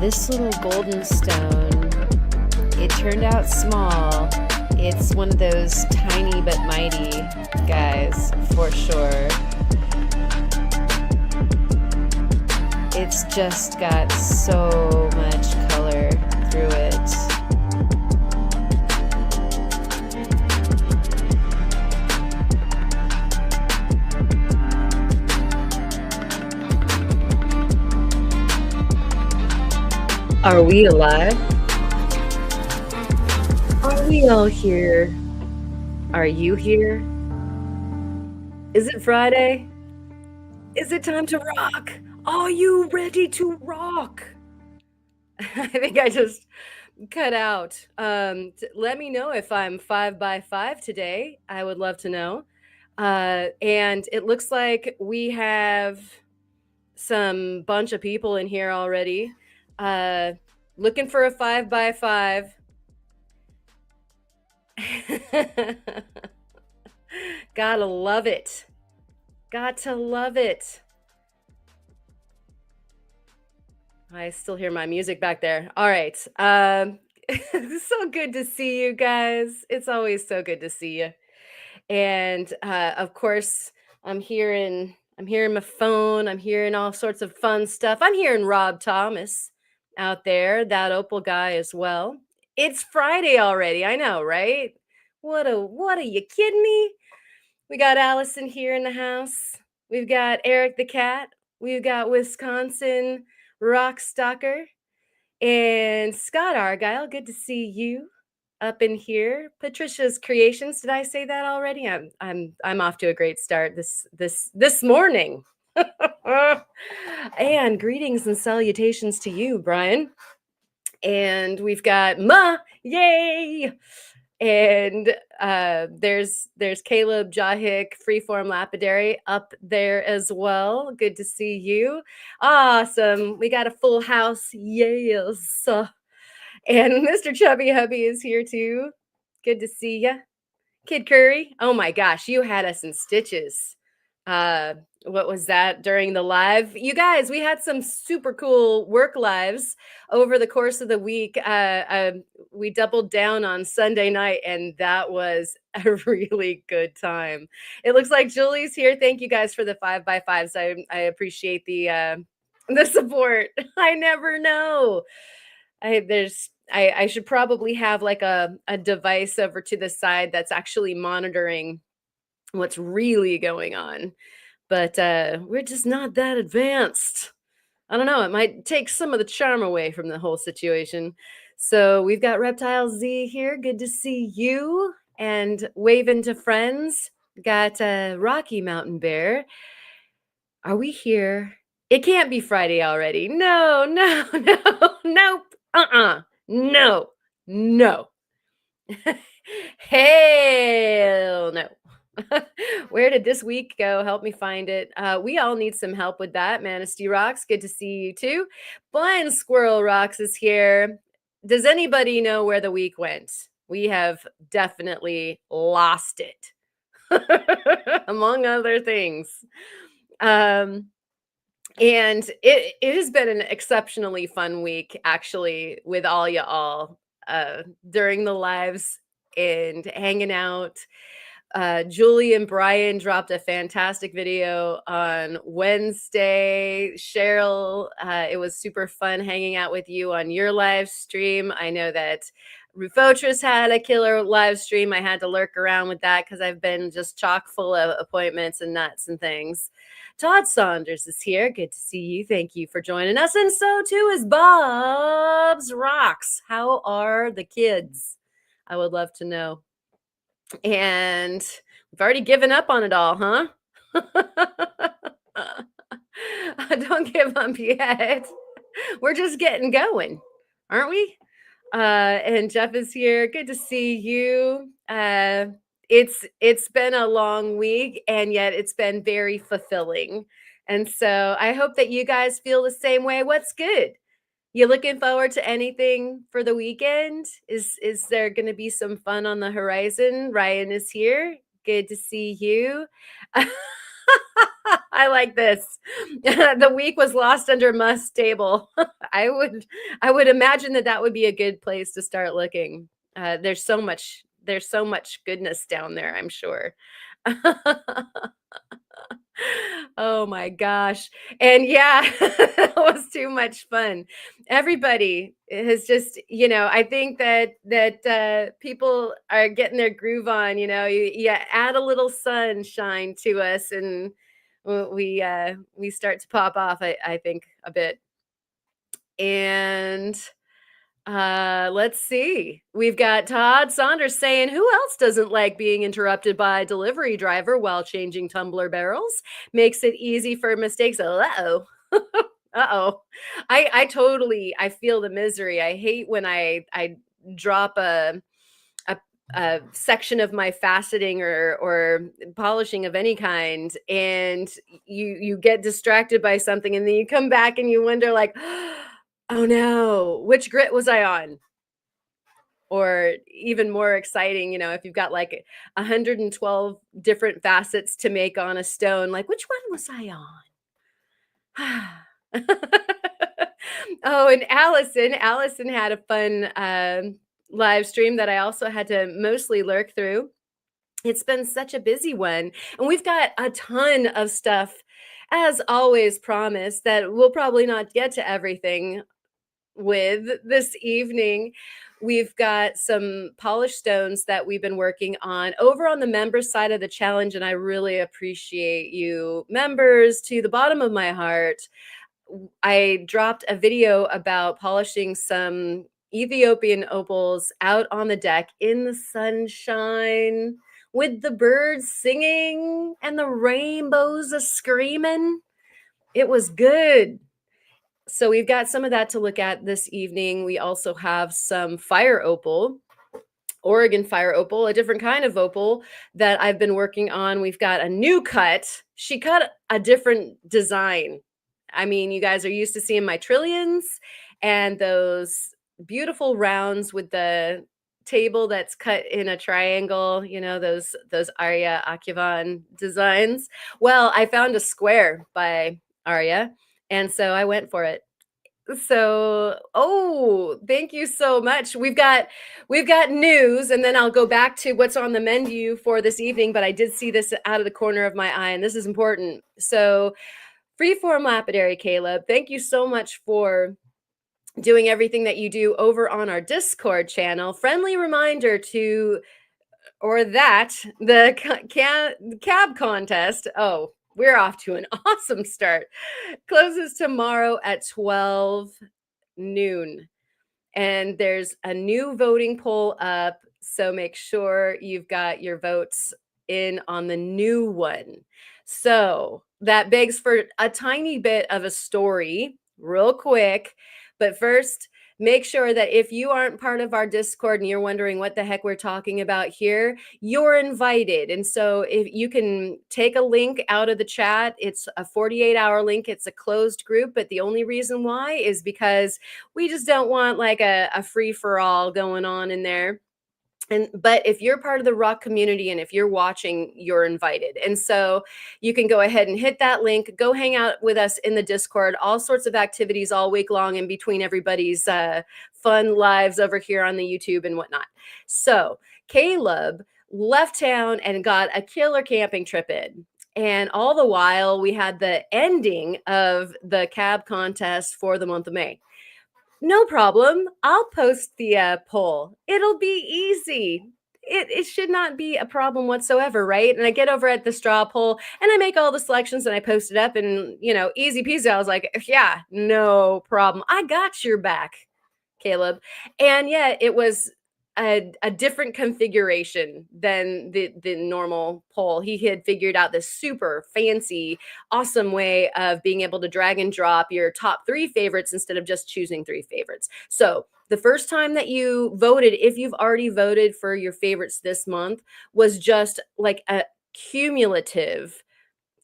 This little golden stone, it turned out small. It's one of those tiny but mighty guys, for sure. It's just got so much color through it. Are we alive? Are we all here? Are you here? Is it Friday? Is it time to rock? Are you ready to rock? I think I just cut out. Let me know if I'm 5 by 5 today. I would love to know. And it looks like we have some bunch of people in here already. Looking for a 5 by 5. Gotta love it. Got to love it. I still hear my music back there. All right. So good to see you guys. It's always so good to see you. And of course, I'm hearing my phone. I'm hearing all sorts of fun stuff. I'm hearing Rob Thomas out there, that opal guy as well. It's Friday already. I know, right? What are you kidding me? We got Allison here in the house. We've got Eric the cat. We've got Wisconsin Rock Stalker and Scott Argyle. Good to see you up in here. Patricia's Creations. Did I say that already? I'm off to a great start this morning. And greetings and salutations to you, Brian. And we've got Ma, yay! And there's Caleb Jahik, Freeform Lapidary up there as well. Good to see you. Awesome. We got a full house. Yes. And Mr. Chubby Hubby is here too. Good to see ya. Kid Curry. Oh my gosh, you had us in stitches. What was that during the live? You guys, we had some super cool work lives over the course of the week. We doubled down on Sunday night, and that was a really good time. It looks like Julie's here. Thank you guys for the 5 by 5s. I appreciate the support. I never know. I should probably have like a device over to the side that's actually monitoring what's really going on. But we're just not that advanced. I don't know. It might take some of the charm away from the whole situation. So we've got Reptile Z here. Good to see you. And waving to friends. Got Rocky Mountain Bear. Are we here? It can't be Friday already. No, no, no, nope. No, no. Hell no. Where did this week go? Help me find it. We all need some help with that. Manistee Rocks, good to see you too. Blind Squirrel Rocks is here. Does anybody know where the week went? We have definitely lost it, among other things. And it has been an exceptionally fun week, actually, with all y'all during the lives and hanging out. Julie and Brian dropped a fantastic video on Wednesday. Cheryl, it was super fun hanging out with you on your live stream. I know that Rufotris had a killer live stream. I had to lurk around with that because I've been just chock full of appointments and nuts and things. Todd Saunders is here. Good to see you. Thank you for joining us. And so too is Bob's Rocks. How are the kids? I would love to know. And we've already given up on it all, huh? Don't give up yet. We're just getting going, aren't we? And Jeff is here. Good to see you. It's been a long week, and yet it's been very fulfilling. And so I hope that you guys feel the same way. What's good? You looking forward to anything for the weekend? Is there going to be some fun on the horizon? Ryan is here. Good to see you. I like this. The week was lost under Musk's table. I would imagine that that would be a good place to start looking. There's so much goodness down there, I'm sure. Oh my gosh. And yeah, that was too much fun. Everybody has just, I think that people are getting their groove on, you add a little sunshine to us and we start to pop off, I think a bit. And let's see. We've got Todd Saunders saying, "Who else doesn't like being interrupted by a delivery driver while changing tumbler barrels? Makes it easy for mistakes." Uh-oh. Uh-oh. I feel the misery. I hate when I drop a a section of my faceting or polishing of any kind, and you get distracted by something, and then you come back and you wonder like, oh no, which grit was I on? Or even more exciting, if you've got like 112 different facets to make on a stone, like which one was I on? Oh, and Allison had a fun live stream that I also had to mostly lurk through. It's been such a busy one, and we've got a ton of stuff, as always promised, that we'll probably not get to everything with this evening. We've got some polished stones that we've been working on over on the members side of the challenge, and I really appreciate you members to the bottom of my heart. I dropped a video about polishing some Ethiopian opals out on the deck in the sunshine with the birds singing and the rainbows a screaming. It was good. So we've got some of that to look at this evening. We also have some fire opal, Oregon fire opal, a different kind of opal that I've been working on. We've got a new cut. She cut a different design. I mean, you guys are used to seeing my trillions and those beautiful rounds with the table that's cut in a triangle, those Arya Akivan designs. Well, I found a square by Arya, and so I went for it. So, oh, thank you so much. We've got news, and then I'll go back to what's on the menu for this evening, but I did see this out of the corner of my eye, and this is important. So, Freeform Lapidary Caleb, thank you so much for doing everything that you do over on our Discord channel. Friendly reminder to the cab contest. Oh, we're off to an awesome start. Closes tomorrow at 12 noon. And there's a new voting poll up. So make sure you've got your votes in on the new one. So that begs for a tiny bit of a story, real quick. But first, make sure that if you aren't part of our Discord and you're wondering what the heck we're talking about here, you're invited. And so if you can take a link out of the chat, it's a 48-hour link. It's a closed group, but the only reason why is because we just don't want like a free-for-all going on in there. But if you're part of the rock community and if you're watching, you're invited. And so you can go ahead and hit that link, go hang out with us in the Discord, all sorts of activities all week long in between everybody's fun lives over here on the YouTube and whatnot. So Caleb left town and got a killer camping trip in. And all the while we had the ending of the cab contest for the month of May. No problem. I'll post the poll. It'll be easy. It should not be a problem whatsoever, right? And I get over at the straw poll and I make all the selections and I post it up and, easy peasy. I was like, yeah, no problem. I got your back, Caleb. And yeah, it was a different configuration than the normal poll. He had figured out this super fancy, awesome way of being able to drag and drop your top 3 favorites instead of just choosing 3 favorites. So the first time that you voted, if you've already voted for your favorites this month, was just like a cumulative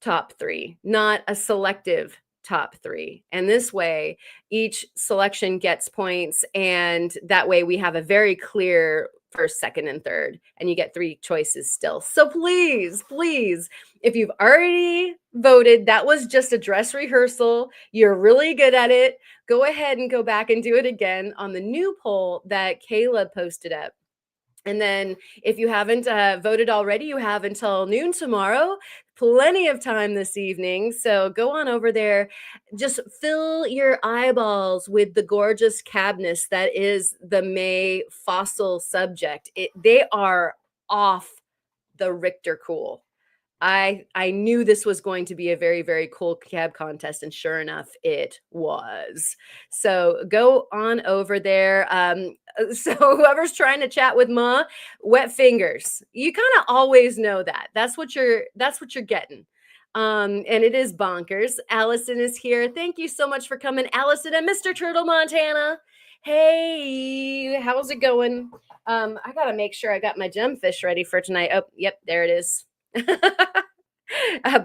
top 3, not a selective top 3. And this way, each selection gets points. And that way we have a very clear first, second, and third, and you get 3 choices still. So please, please, if you've already voted, that was just a dress rehearsal. You're really good at it. Go ahead and go back and do it again on the new poll that Caleb posted up. And then if you haven't voted already, you have until noon tomorrow. Plenty of time this evening. So go on over there. Just fill your eyeballs with the gorgeous cabness that is the May fossil subject. They are off the Richter cool. I knew this was going to be a very, very cool cab contest, and sure enough, it was. So go on over there. So whoever's trying to chat with Ma, wet fingers. You kind of always know that. That's what you're getting. And it is bonkers. Allison is here. Thank you so much for coming, Allison and Mr. Turtle Montana. Hey, how's it going? I gotta make sure I got my gemfish ready for tonight. Oh, yep, there it is.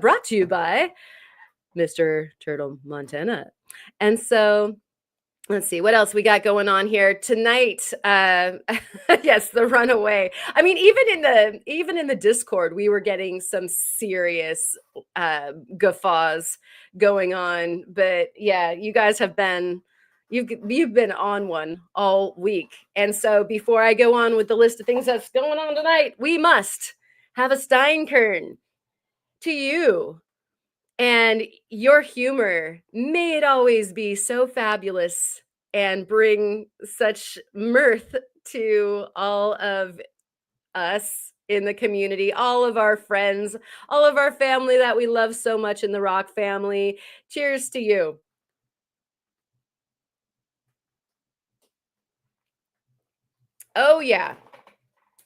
Brought to you by Mr. Turtle Montana. And so let's see what else we got going on here tonight. Yes, the runaway. I mean, even in the Discord, we were getting some serious guffaws going on. But yeah, you guys have been you've been on one all week. And so before I go on with the list of things that's going on tonight, we must have a Steinkern to you. And your humor, may it always be so fabulous and bring such mirth to all of us in the community, all of our friends, all of our family that we love so much in the Rock family. Cheers to you. Oh yeah,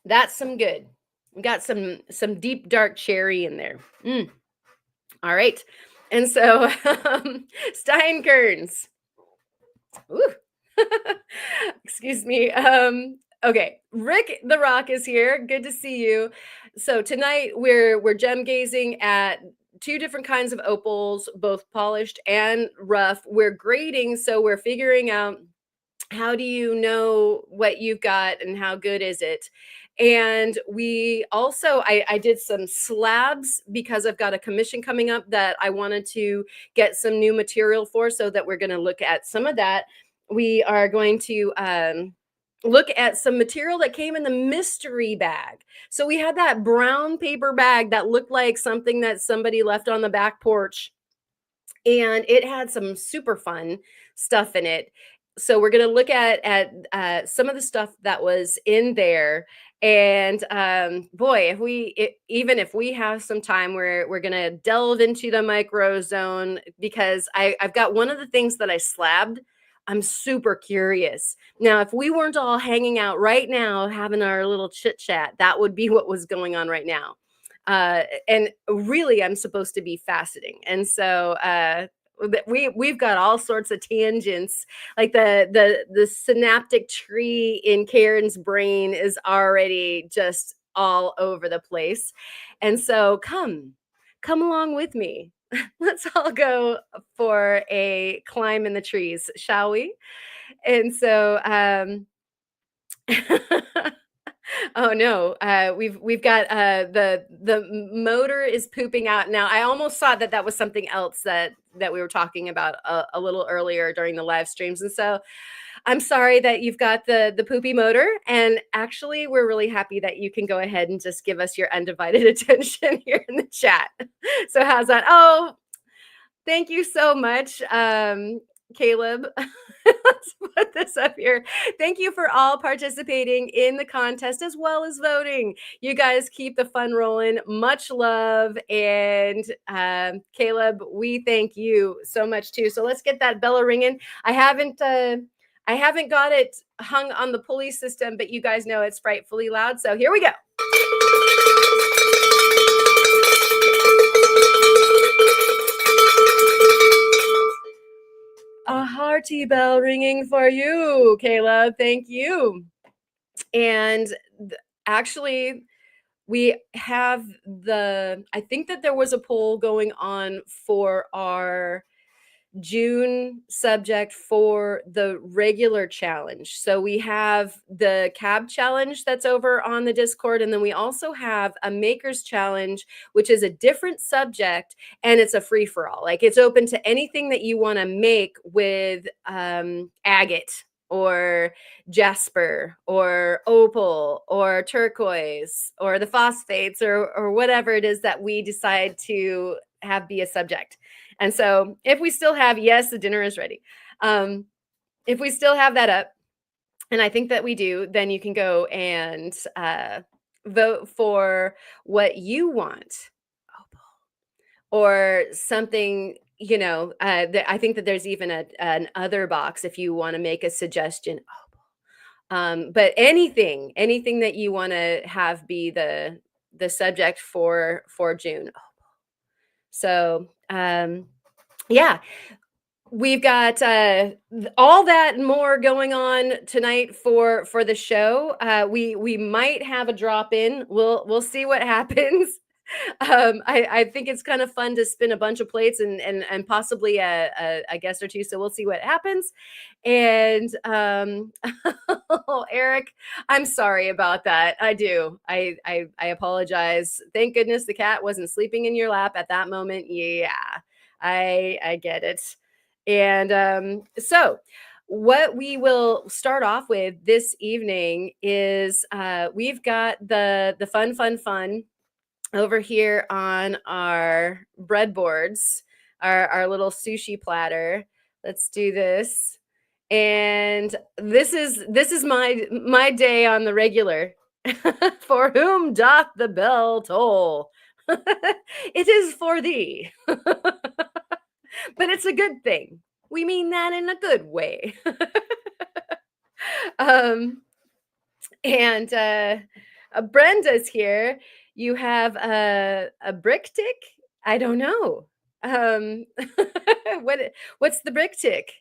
that's some good. We got some deep dark cherry in there. All right. And so Steinkerns. Ooh. Excuse me. Okay, Rick the Rock is here. Good to see you. So tonight we're gem gazing at 2 different kinds of opals, both polished and rough. We're grading, so we're figuring out how do you know what you've got and how good is it. And we also I did some slabs because I've got a commission coming up that I wanted to get some new material for, so that we're going to look at some of that. We are going to look at some material that came in the mystery bag. So we had that brown paper bag that looked like something that somebody left on the back porch, and it had some super fun stuff in it. So we're going to look at some of the stuff that was in there. And boy, even if we have some time, we're going to delve into the micro zone, because I've got one of the things that I slabbed. I'm super curious. Now, if we weren't all hanging out right now, having our little chit chat, that would be what was going on right now. And really, I'm supposed to be faceting. And so we've got all sorts of tangents. Like the synaptic tree in Karen's brain is already just all over the place. And so come along with me. Let's all go for a climb in the trees, shall we? And so oh no, we've got the motor is pooping out now. I almost thought that was something else that we were talking about a little earlier during the live streams, and so I'm sorry that you've got the poopy motor. And actually, we're really happy that you can go ahead and just give us your undivided attention here in the chat. So how's that? Oh, thank you so much, Caleb. Let's put this up here. Thank you for all participating in the contest as well as voting. You guys keep the fun rolling. Much love. And Caleb, we thank you so much too. So let's get that bell ringing. I haven't got it hung on the pulley system, but you guys know it's frightfully loud. So here we go. A hearty bell ringing for you, Caleb. Thank you. And actually, we have I think that there was a poll going on for our June subject for the regular challenge. So we have the cab challenge that's over on the Discord, and then we also have a makers challenge, which is a different subject, and it's a free for all. Like, it's open to anything that you want to make with agate or jasper or opal or turquoise or the phosphates or whatever it is that we decide to have be a subject. And so if we still have, yes, the dinner is ready. If we still have that up, and I think that we do, then you can go and vote for what you want or something. I think that there's even an other box if you want to make a suggestion. But anything that you want to have be the subject for June. So yeah, we've got all that and more going on tonight for the show. We might have a drop in. We'll see what happens. I think it's kind of fun to spin a bunch of plates and possibly a guest or two. So we'll see what happens. And oh, Eric, I'm sorry about that. I do. I apologize. Thank goodness the cat wasn't sleeping in your lap at that moment. Yeah, I get it. And so what we will start off with this evening is we've got the fun over here on our breadboards, our little sushi platter. Let's do this. And this is my day on the regular. For whom doth the bell toll? It is for thee. But it's a good thing. We mean that in a good way. um and Brenda's here. You have a brick tick? I don't know. Um, what's the brick tick?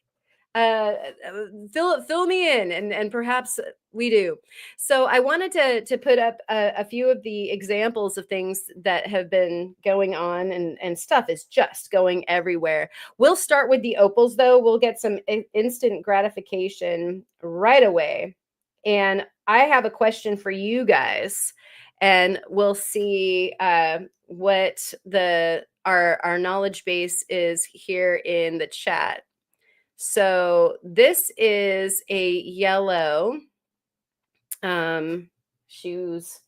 Fill me in, and perhaps we do. So I wanted to put up a few of the examples of things that have been going on, and stuff is just going everywhere. We'll start with the opals, though. We'll get some instant gratification right away. And I have a question for you guys, and we'll see what our knowledge base is here in the chat. So this is a yellow shoes.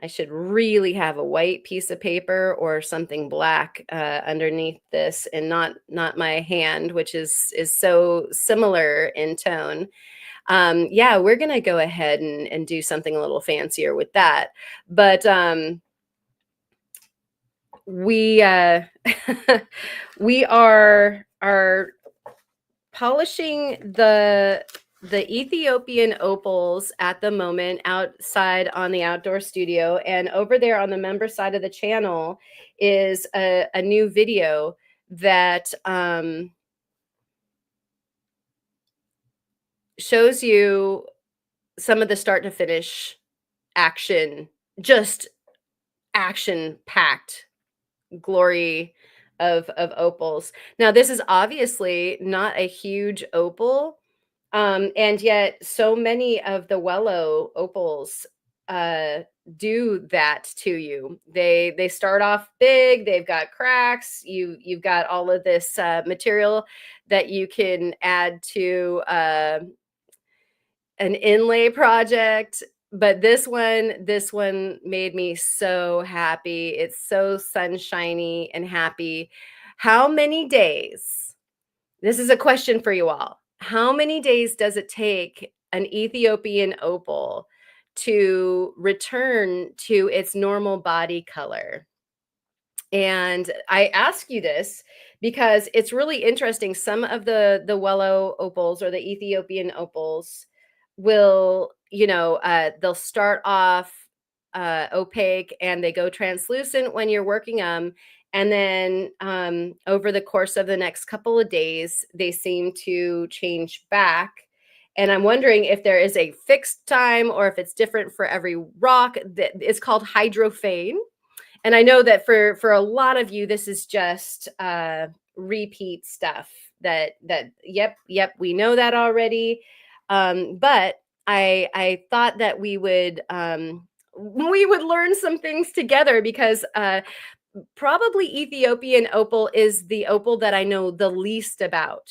I should really have a white piece of paper or something black underneath this, and not my hand, which is so similar in tone. Yeah, we're gonna go ahead and do something a little fancier with that. But we we are polishing the Ethiopian opals at the moment outside on the outdoor studio, and over there on the member side of the channel is a new video that shows you some of the start to finish action, just action packed glory of opals. Now, this is obviously not a huge opal, and yet so many of the Wello opals do that to you. They start off big, they've got cracks, you've got all of this material that you can add to an inlay project. But this one made me so happy. It's so sunshiny and happy. How many days? This is a question for you all. How many days does it take an Ethiopian opal to return to its normal body color? And I ask you this because it's really interesting. Some of the Wello opals or the Ethiopian opals will, they'll start off opaque and they go translucent when you're working them. And then over the course of the next couple of days, they seem to change back. And I'm wondering if there is a fixed time or if it's different for every rock. It's called hydrophane. And I know that for a lot of you, this is just repeat stuff Yep, we know that already. But I thought that we would learn some things together because probably Ethiopian opal is the opal that I know the least about.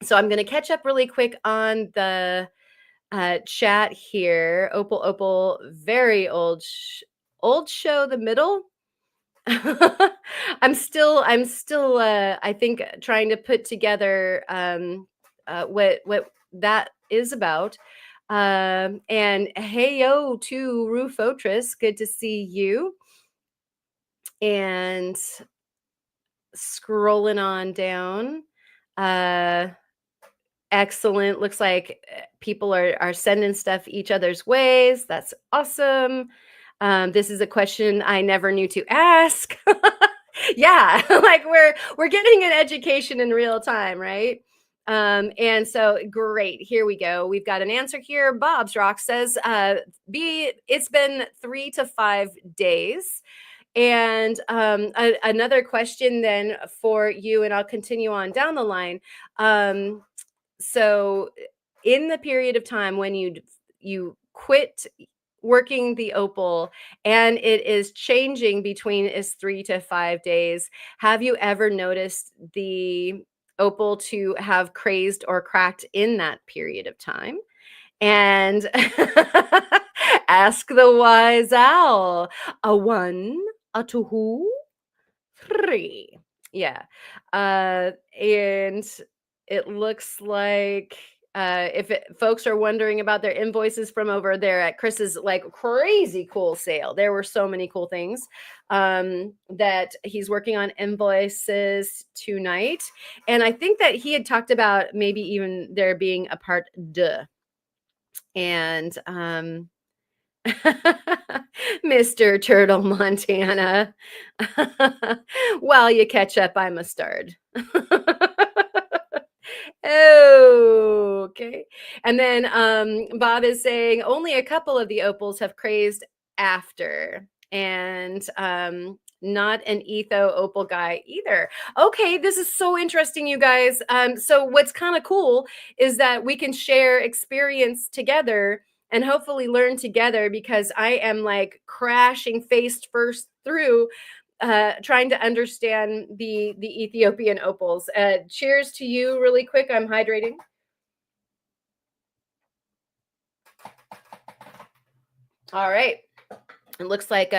So I'm going to catch up really quick on the chat here. Opal, very old show, the middle. I'm still I think trying to put together what that is about. And hey yo to Rufotris, good to see you. And scrolling on down. Excellent. Looks like people are sending stuff each other's ways. That's awesome. This is a question I never knew to ask. Yeah, like we're getting an education in real time, right? And so great. Here we go. We've got an answer here. Bob's Rock says, it's been 3 to 5 days. And another question then for you, and I'll continue on down the line. So in the period of time when you quit working the opal and it is changing between is 3 to 5 days, have you ever noticed the opal to have crazed or cracked in that period of time? And ask the wise owl. A one, a two, three. Yeah. And it looks like folks are wondering about their invoices from over there at Chris's like crazy cool sale. There were so many cool things that he's working on invoices tonight. And I think that he had talked about maybe even there being a part deux. And Mr. Turtle Montana. While you catch up, I'm a start. Okay. And then Bob is saying only a couple of the opals have crazed after. And not an etho opal guy either. Okay, this is so interesting, you guys. So what's kind of cool is that we can share experience together and hopefully learn together, because I am like crashing face first through trying to understand the Ethiopian opals. Cheers to you really quick. I'm hydrating. All right. It looks like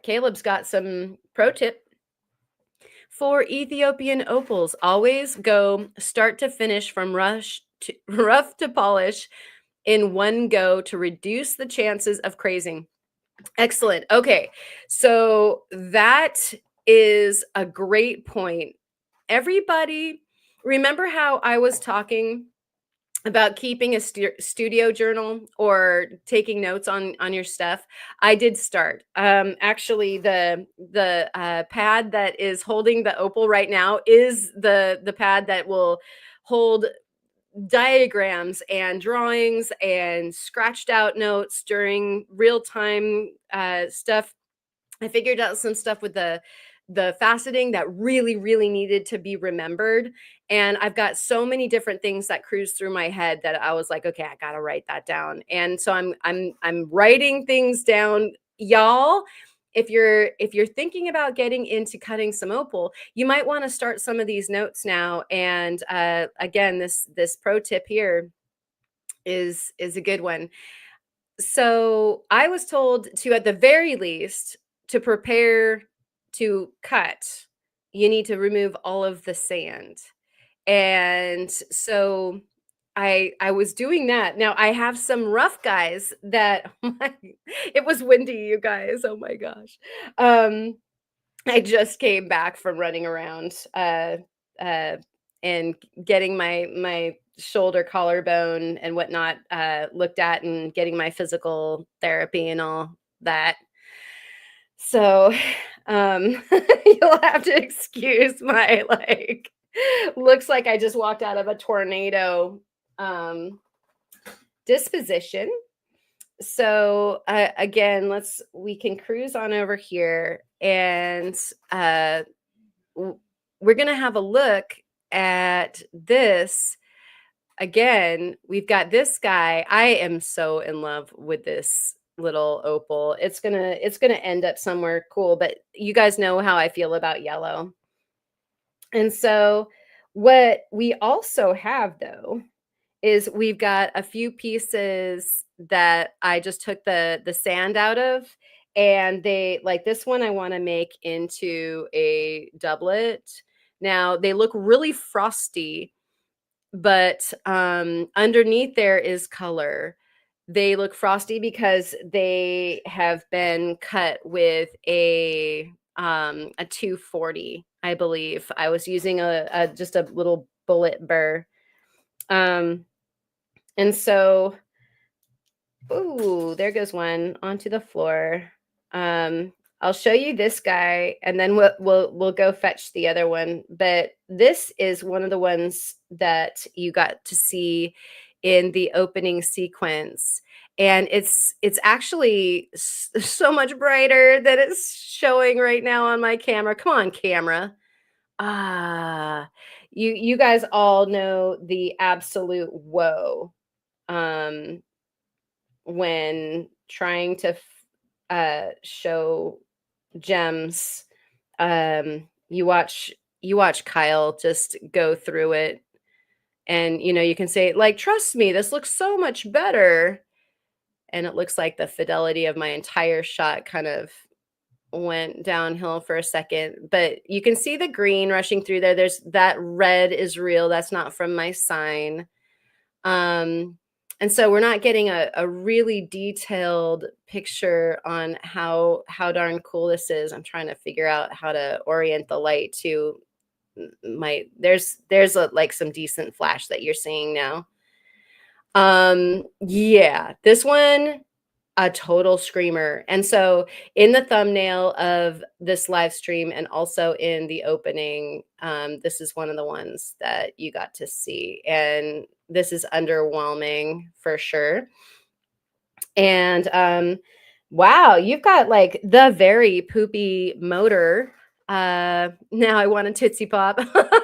Caleb's got some pro tip for Ethiopian opals. Always go start to finish from rough to polish in one go to reduce the chances of crazing. Excellent. Okay. So that is a great point. Everybody, remember how I was talking about keeping a studio journal or taking notes on your stuff? I did start. Actually, the pad that is holding the opal right now is the pad that will hold diagrams and drawings and scratched out notes during real time stuff. I figured out some stuff with the faceting that really needed to be remembered, and I've got so many different things that cruise through my head that I was like, okay, I got to write that down. And so I'm writing things down, y'all. If you're thinking about getting into cutting some opal, you might want to start some of these notes now. And again, this pro tip here is a good one. So I was told to, at the very least, to prepare to cut, you need to remove all of the sand. And so I was doing that. Now I have some rough guys that it was windy, you guys. Oh my gosh. I just came back from running around and getting my shoulder, collarbone, and whatnot looked at, and getting my physical therapy and all that. So you'll have to excuse my like. Looks like I just walked out of a tornado disposition. So again, we can cruise on over here, and we're going to have a look at this, again, we've got this guy. I am so in love with this little opal. It's gonna end up somewhere cool, but you guys know how I feel about yellow. And so what we also have though is we've got a few pieces that I just took the sand out of, and they like this one I want to make into a doublet. Now they look really frosty, but underneath there is color. They look frosty because they have been cut with a 240, I believe. I was using a just a little bullet burr. Um, and so, ooh, there goes one onto the floor. Um, I'll show you this guy, and then we'll go fetch the other one. But this is one of the ones that you got to see in the opening sequence, and it's actually so much brighter than it's showing right now on my camera. Come on, camera. Ah, you guys all know the absolute woe um when trying to show gems. You watch Kyle just go through it, and you can say like, trust me, this looks so much better, and it looks like the fidelity of my entire shot kind of went downhill for a second. But you can see the green rushing through there. There's that red is real, that's not from my sign. And so we're not getting a really detailed picture on how darn cool this is. I'm trying to figure out how to orient the light to my there's like some decent flash that you're seeing now. Yeah, this one, a total screamer. And so in the thumbnail of this live stream and also in the opening, this is one of the ones that you got to see. And this is underwhelming for sure. And wow, you've got like the very poopy motor. Now I want a Tootsie Pop.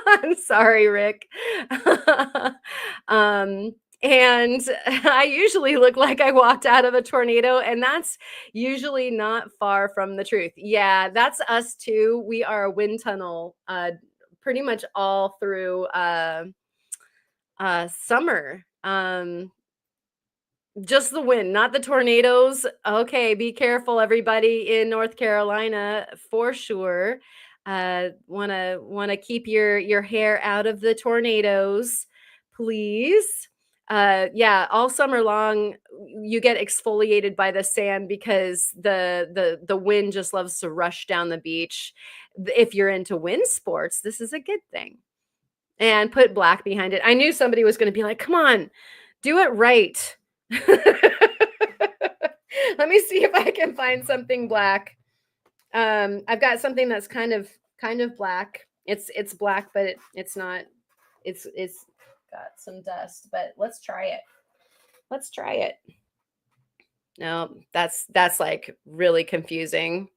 I'm sorry, Rick. um, and I usually look like I walked out of a tornado, and that's usually not far from the truth. Yeah, that's us too. We are a wind tunnel pretty much all through summer. Just the wind, not the tornadoes. Okay, be careful, everybody in North Carolina, for sure. Wanna keep your hair out of the tornadoes, please. Yeah, all summer long, you get exfoliated by the sand because the wind just loves to rush down the beach. If you're into wind sports, this is a good thing. And put black behind it. I knew somebody was going to be like, "Come on, do it right." Let me see if I can find something black. I've got something that's kind of black. It's black, but it's not. It's got some dust. But let's try it. Let's try it. No, that's like really confusing.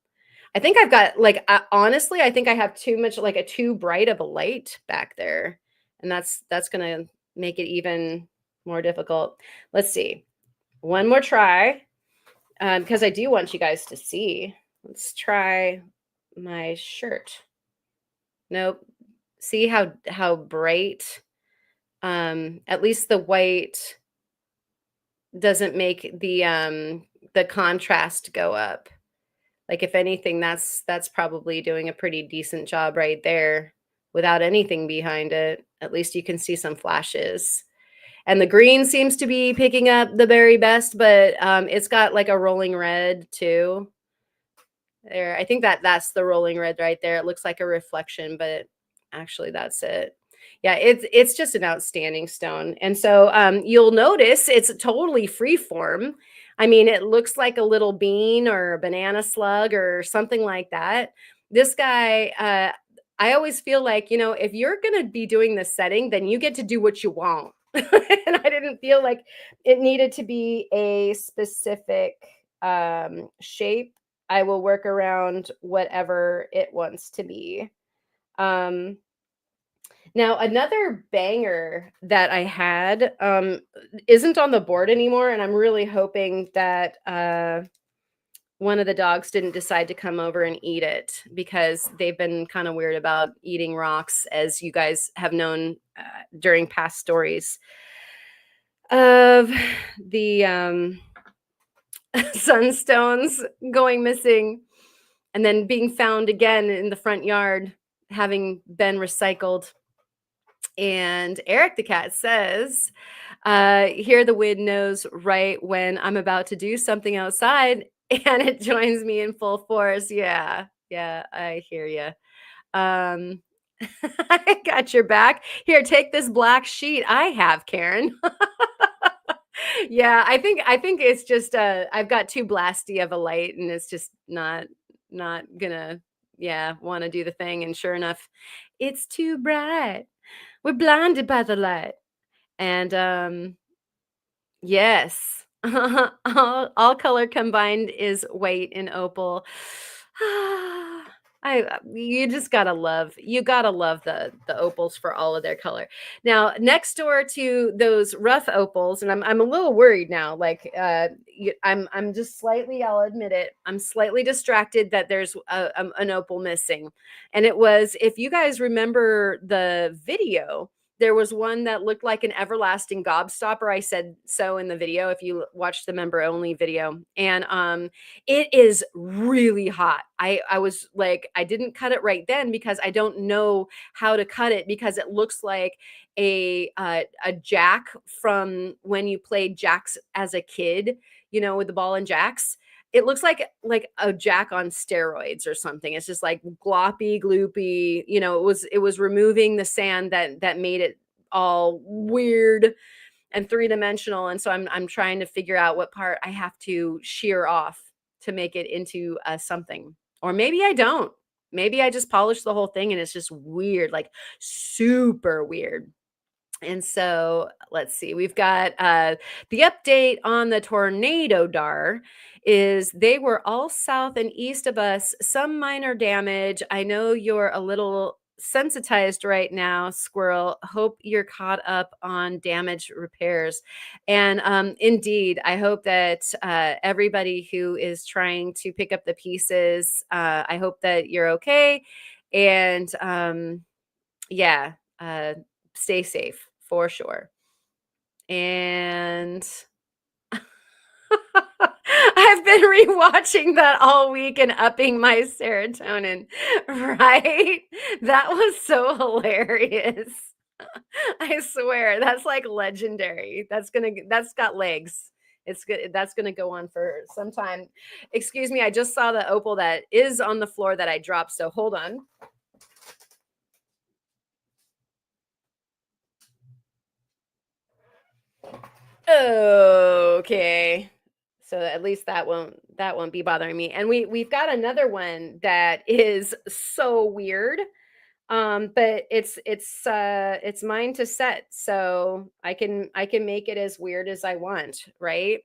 I think I've got like honestly, I think I have too much like a too bright of a light back there, and that's gonna make it even more difficult. Let's see. One more try. Because I do want you guys to see. Let's try my shirt. Nope. See how bright? At least the white doesn't make the contrast go up. Like if anything, that's probably doing a pretty decent job right there without anything behind it. At least you can see some flashes. And the green seems to be picking up the very best, but it's got like a rolling red too. There, I think that's the rolling red right there. It looks like a reflection, but actually that's it. Yeah, it's just an outstanding stone. And so you'll notice it's totally free form. I mean, it looks like a little bean or a banana slug or something like that. This guy, I always feel like, if you're going to be doing this setting, then you get to do what you want. And I didn't feel like it needed to be a specific shape. I will work around whatever it wants to be. Um, Now, another banger that I had isn't on the board anymore, and I'm really hoping that one of the dogs didn't decide to come over and eat it because they've been kind of weird about eating rocks, as you guys have known during past stories of the sunstones going missing and then being found again in the front yard, having been recycled. And Eric the cat says, here the wind knows right when I'm about to do something outside and it joins me in full force. Yeah, yeah, I hear you. Um, I got your back. Here, take this black sheet I have, Karen. Yeah, I think it's just I've got too blasty of a light and it's just not gonna yeah, want to do the thing. And sure enough, it's too bright. We're blinded by the light. And yes. All color combined is white in opal. You just gotta love the opals for all of their color. Now, next door to those rough opals, and I'm a little worried now. Like I'm just slightly, I'll admit it, I'm slightly distracted that there's an opal missing, and it was, if you guys remember the video, there was one that looked like an everlasting gobstopper. I said so in the video if you watched the member only video. And it is really hot. I was like, I didn't cut it right then because I don't know how to cut it, because it looks like a jack from when you played jacks as a kid, with the ball and jacks. It looks like a jack on steroids or something. It's just like gloppy, gloopy. It was removing the sand that made it all weird and three-dimensional. And so I'm trying to figure out what part I have to shear off to make it into something. Or maybe I don't. Maybe I just polish the whole thing and it's just weird, like super weird. And so let's see, we've got the update on the tornado dar is they were all south and east of us, some minor damage. I know you're a little sensitized right now, Squirrel. Hope you're caught up on damage repairs. And indeed, I hope that everybody who is trying to pick up the pieces, I hope that you're okay. And yeah, stay safe for sure. And I've been rewatching that all week and upping my serotonin, right? That was so hilarious. I swear, that's like legendary. That's got legs. It's good. That's gonna go on for some time. Excuse me, I just saw the opal that is on the floor that I dropped. So hold on. Okay. So at least that won't be bothering me. And we've got another one that is so weird. But it's mine to set. So I can make it as weird as I want, right?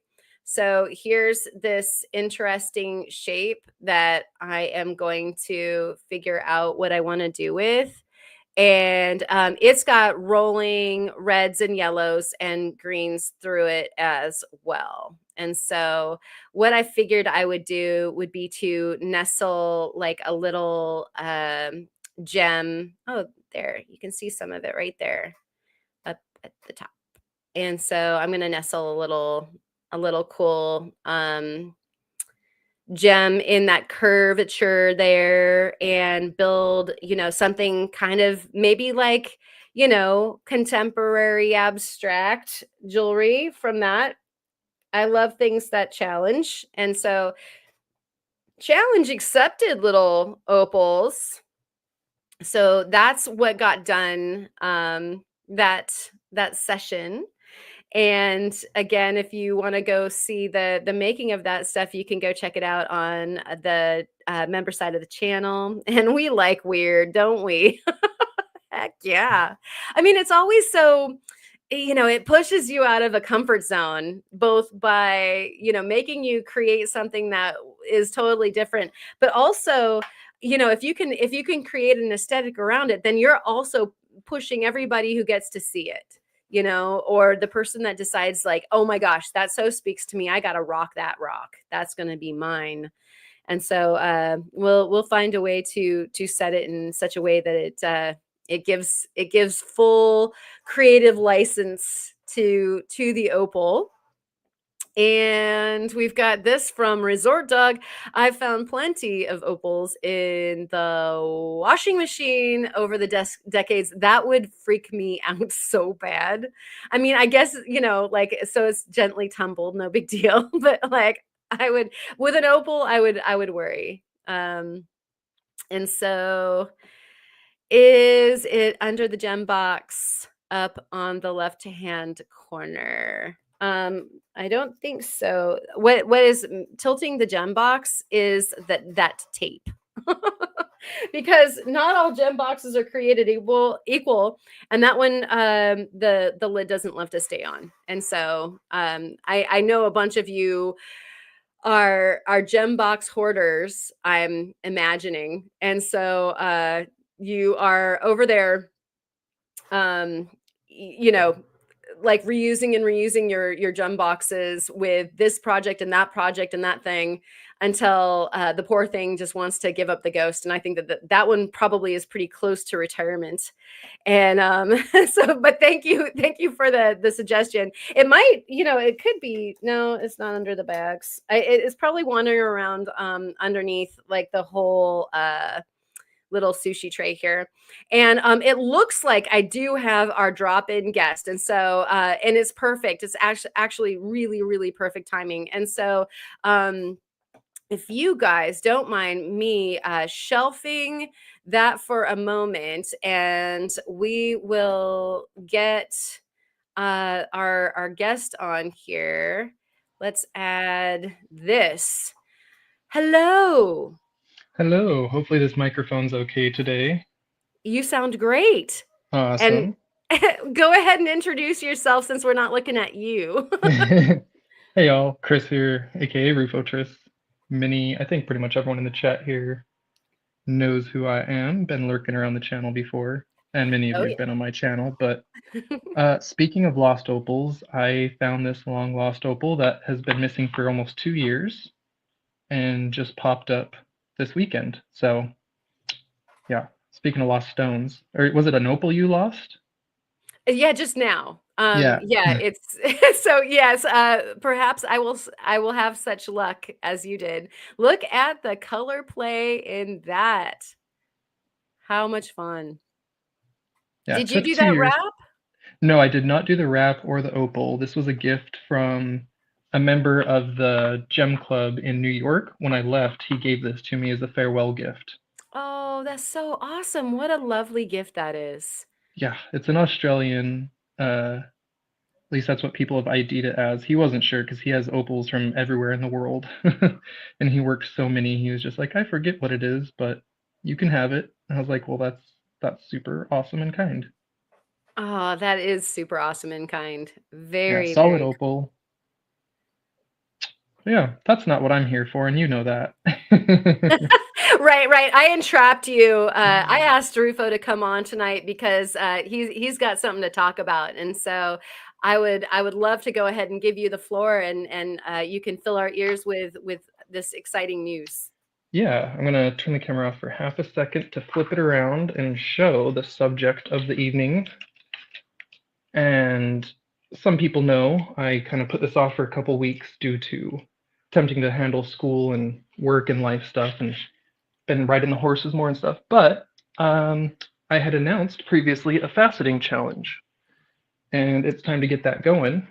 So here's this interesting shape that I am going to figure out what I want to do with. And it's got rolling reds and yellows and greens through it as well. And so what I figured I would do would be to nestle like a little gem. Oh, there, you can see some of it right there up at the top. And so I'm going to nestle a little cool gem in that curvature there and build, something kind of maybe like, contemporary abstract jewelry from that. I love things that challenge. And so challenge accepted, little opals. So that's what got done that session. And again, if you want to go see the making of that stuff, you can go check it out on the member side of the channel. And we like weird, don't we? Heck yeah. I mean, it's always so, it pushes you out of a comfort zone, both by, making you create something that is totally different, but also, if you can create an aesthetic around it, then you're also pushing everybody who gets to see it, or the person that decides like, oh my gosh, that so speaks to me. I got to rock that rock. That's going to be mine. And so we'll find a way to set it in such a way that it gives full creative license to the opal. And we've got this from Resort Dog. I found plenty of opals in the washing machine over the decades. That would freak me out so bad. I mean, I guess, like, so it's gently tumbled, no big deal. But like, I would, with an opal, I would worry. And so is it under the gem box up on the left hand corner? I don't think so. What is tilting the gem box is that tape. Because not all gem boxes are created equal, and that one, the lid doesn't love to stay on. And so I know a bunch of you are gem box hoarders, I'm imagining. And so you are over there, you know, like reusing and reusing your gem boxes with this project and that thing until the poor thing just wants to give up the ghost. And I think that one probably is pretty close to retirement. And but thank you for the suggestion. It might, it could be. No, it's not under the bags. It's probably wandering around underneath like the whole little sushi tray here. And it looks like I do have our drop-in guest. And so and it's perfect. It's actually really, really perfect timing. And so if you guys don't mind me shelving that for a moment, and we will get our guest on here. Let's add this. Hello. Hello, hopefully this microphone's okay today. You sound great. And Awesome. go ahead and introduce yourself since we're not looking at you. Hey y'all, Chris here, aka Rufotris. I think pretty much everyone in the chat here knows who I am, been lurking around the channel before, and many of Oh you have been on my channel. But speaking of lost opals, I found this long lost opal that has been missing for almost 2 years and just popped up this weekend. So yeah, speaking of lost stones, or was it an opal you lost? Yeah, just now. Yeah. Yeah, it's so yes, perhaps I will have such luck as you did. Look at the color play in that. How much fun. Yeah, Did you took do two that years. wrap? No, I did not do the wrap or the opal. This was a gift from a member of the Gem Club in New York. When I left, he gave this to me as a farewell gift. Oh, that's so awesome. What a lovely gift that is. Yeah, it's an Australian, at least that's what people have ID'd it as. He wasn't sure because he has opals from everywhere in the world. And he worked so many, he was just like, I forget what it is, but you can have it. And I was like, well, that's super awesome and kind. Oh, that is super awesome and kind. Yeah, Very, solid very opal. Yeah, that's not what I'm here for, and you know that. Right, right. I entrapped you. I asked Rufo to come on tonight because he's got something to talk about, and so I would love to go ahead and give you the floor, and you can fill our ears with this exciting news. Yeah, I'm gonna turn the camera off for half a second to flip it around and show the subject of the evening. And some people know I kind of put this off for a couple weeks due to attempting to handle school and work and life stuff and been riding the horses more and stuff. But um, I had announced previously a faceting challenge, and it's time to get that going.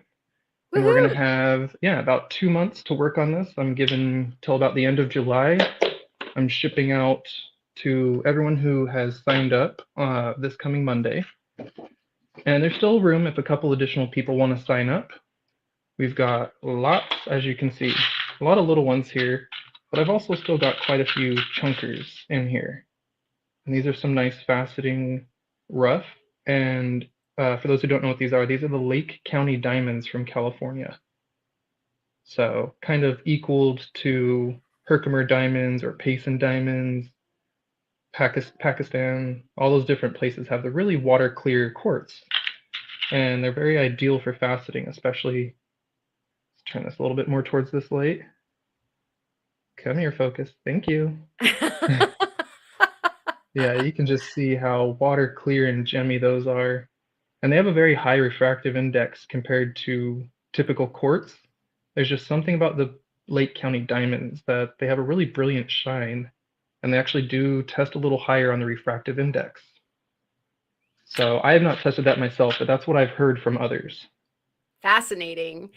And we're gonna Woohoo! have, yeah, about 2 months to work on this. I'm given till about the end of July. I'm shipping out to everyone who has signed up this coming Monday. And there's still room if a couple additional people want to sign up. We've got lots, as you can see, a lot of little ones here, but I've also still got quite a few chunkers in here. And these are some nice faceting rough. And for those who don't know what these are the Lake County diamonds from California. So kind of equaled to Herkimer diamonds or Payson diamonds. Pakistan, all those different places have the really water clear quartz, and they're very ideal for faceting, especially. Let's turn this a little bit more towards this light. Come here, focus. Thank you. Yeah, you can just see how water clear and gemmy those are. And they have a very high refractive index compared to typical quartz. There's just something about the Lake County diamonds that they have a really brilliant shine, and they actually do test a little higher on the refractive index. So I have not tested that myself, but that's what I've heard from others. Fascinating.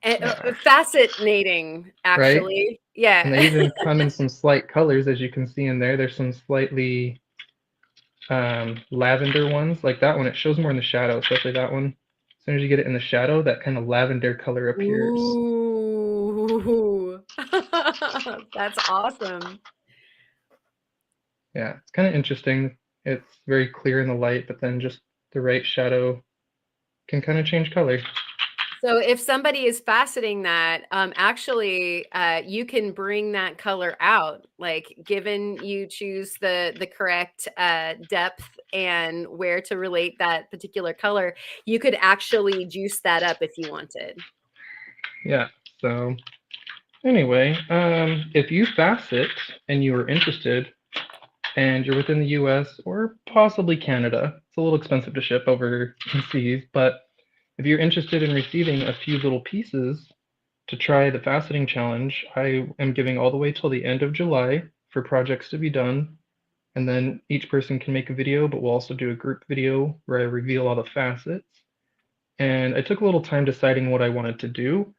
Yeah, Fascinating, right? actually. And Yeah. they even come in some slight colors, as you can see in there. There's some slightly lavender ones, like that one. It shows more in the shadow, especially that one. As soon as you get it in the shadow, that kind of lavender color appears. Ooh. That's awesome. Yeah, it's kind of interesting. It's very clear in the light, but then just the right shadow can kind of change color. So if somebody is faceting that, actually, you can bring that color out. Like, given you choose the correct depth and where to relate that particular color, you could actually juice that up if you wanted. Yeah, so anyway, if you facet and you are interested and you're within the US or possibly Canada, it's a little expensive to ship overseas, but if you're interested in receiving a few little pieces to try the faceting challenge, I am giving all the way till the end of July for projects to be done. And then each person can make a video, but we'll also do a group video where I reveal all the facets. And I took a little time deciding what I wanted to do,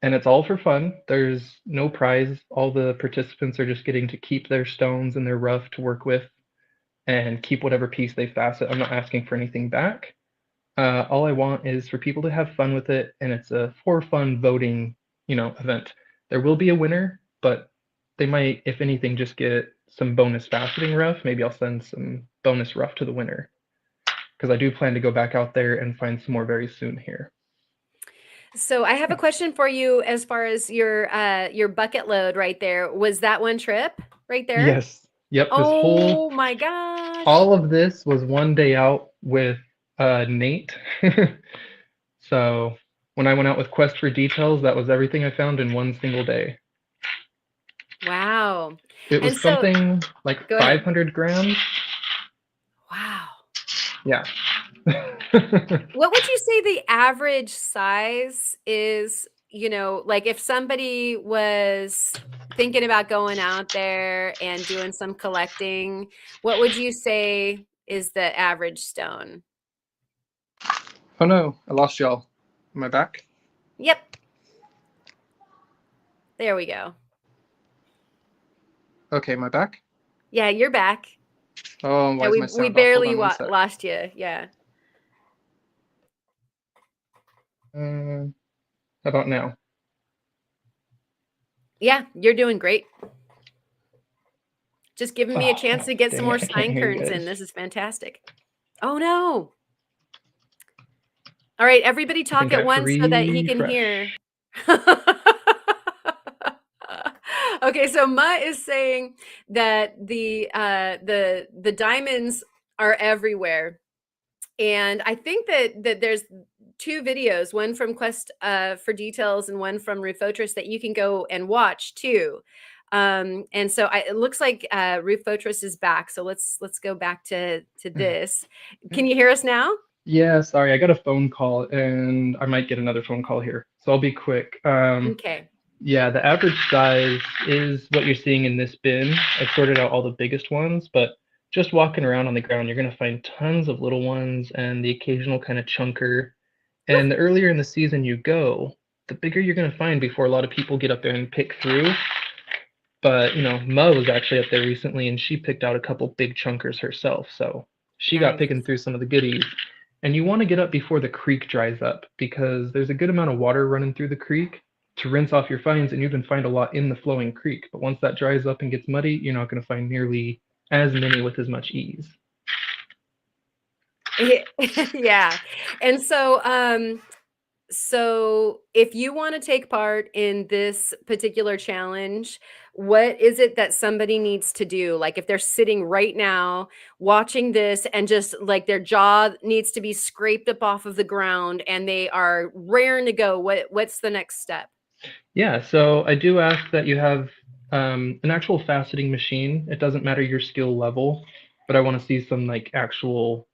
and it's all for fun. There's no prize. All the participants are just getting to keep their stones and their rough to work with and keep whatever piece they facet. I'm not asking for anything back. All I want is for people to have fun with it, and it's a for fun voting, event. There will be a winner, but they might, if anything, just get some bonus faceting rough. Maybe I'll send some bonus rough to the winner because I do plan to go back out there and find some more very soon here. So I have a Yeah. question for you as far as your bucket load right there. Was that one trip right there? Yes. Yep. Oh my gosh. All of this was one day out with Nate. So when I went out with Quest for Details, that was everything I found in one single day. Wow. It And was so something like go ahead. 500 grams. Wow. Yeah. What would you say the average size is, like if somebody was thinking about going out there and doing some collecting, what would you say is the average stone? Oh no, I lost y'all. Am I back? Yep. There we go. Okay, am I back? Yeah, you're back. Oh, why Yeah, is we my we sound off? Hold barely on one sec. lost you. Yeah. How about now? Yeah, you're doing great. Just giving me a chance Oh, to get some dang more it, I can't sign hear you curtains guys. in. This is fantastic. Oh no. All right, everybody I talk think I at have to once so that he can refresh. hear. Okay, so Ma is saying that the diamonds are everywhere. And I think that there's two videos, one from Quest for Details and one from Roof Fortress that you can go and watch too. And so it looks like Roof Fortress is back. So let's go back to this. Can you hear us now? Yeah, sorry, I got a phone call and I might get another phone call here. So I'll be quick. Okay. Yeah, the average size is what you're seeing in this bin. I sorted out all the biggest ones, but just walking around on the ground, you're going to find tons of little ones and the occasional kind of chunker. And the earlier in the season you go, the bigger you're going to find before a lot of people get up there and pick through. But, Mo was actually up there recently and she picked out a couple big chunkers herself. So she got Nice. picking through some of the goodies. And you want to get up before the creek dries up because there's a good amount of water running through the creek to rinse off your finds, and you can find a lot in the flowing creek. But once that dries up and gets muddy, you're not going to find nearly as many with as much ease. Yeah. And so So, if you want to take part in this particular challenge, what is it that somebody needs to do? Like, if they're sitting right now watching this and just like their jaw needs to be scraped up off of the ground and they are raring to go, what's the next step? Yeah, so I do ask that you have an actual faceting machine. It doesn't matter your skill level, but I want to see some like actual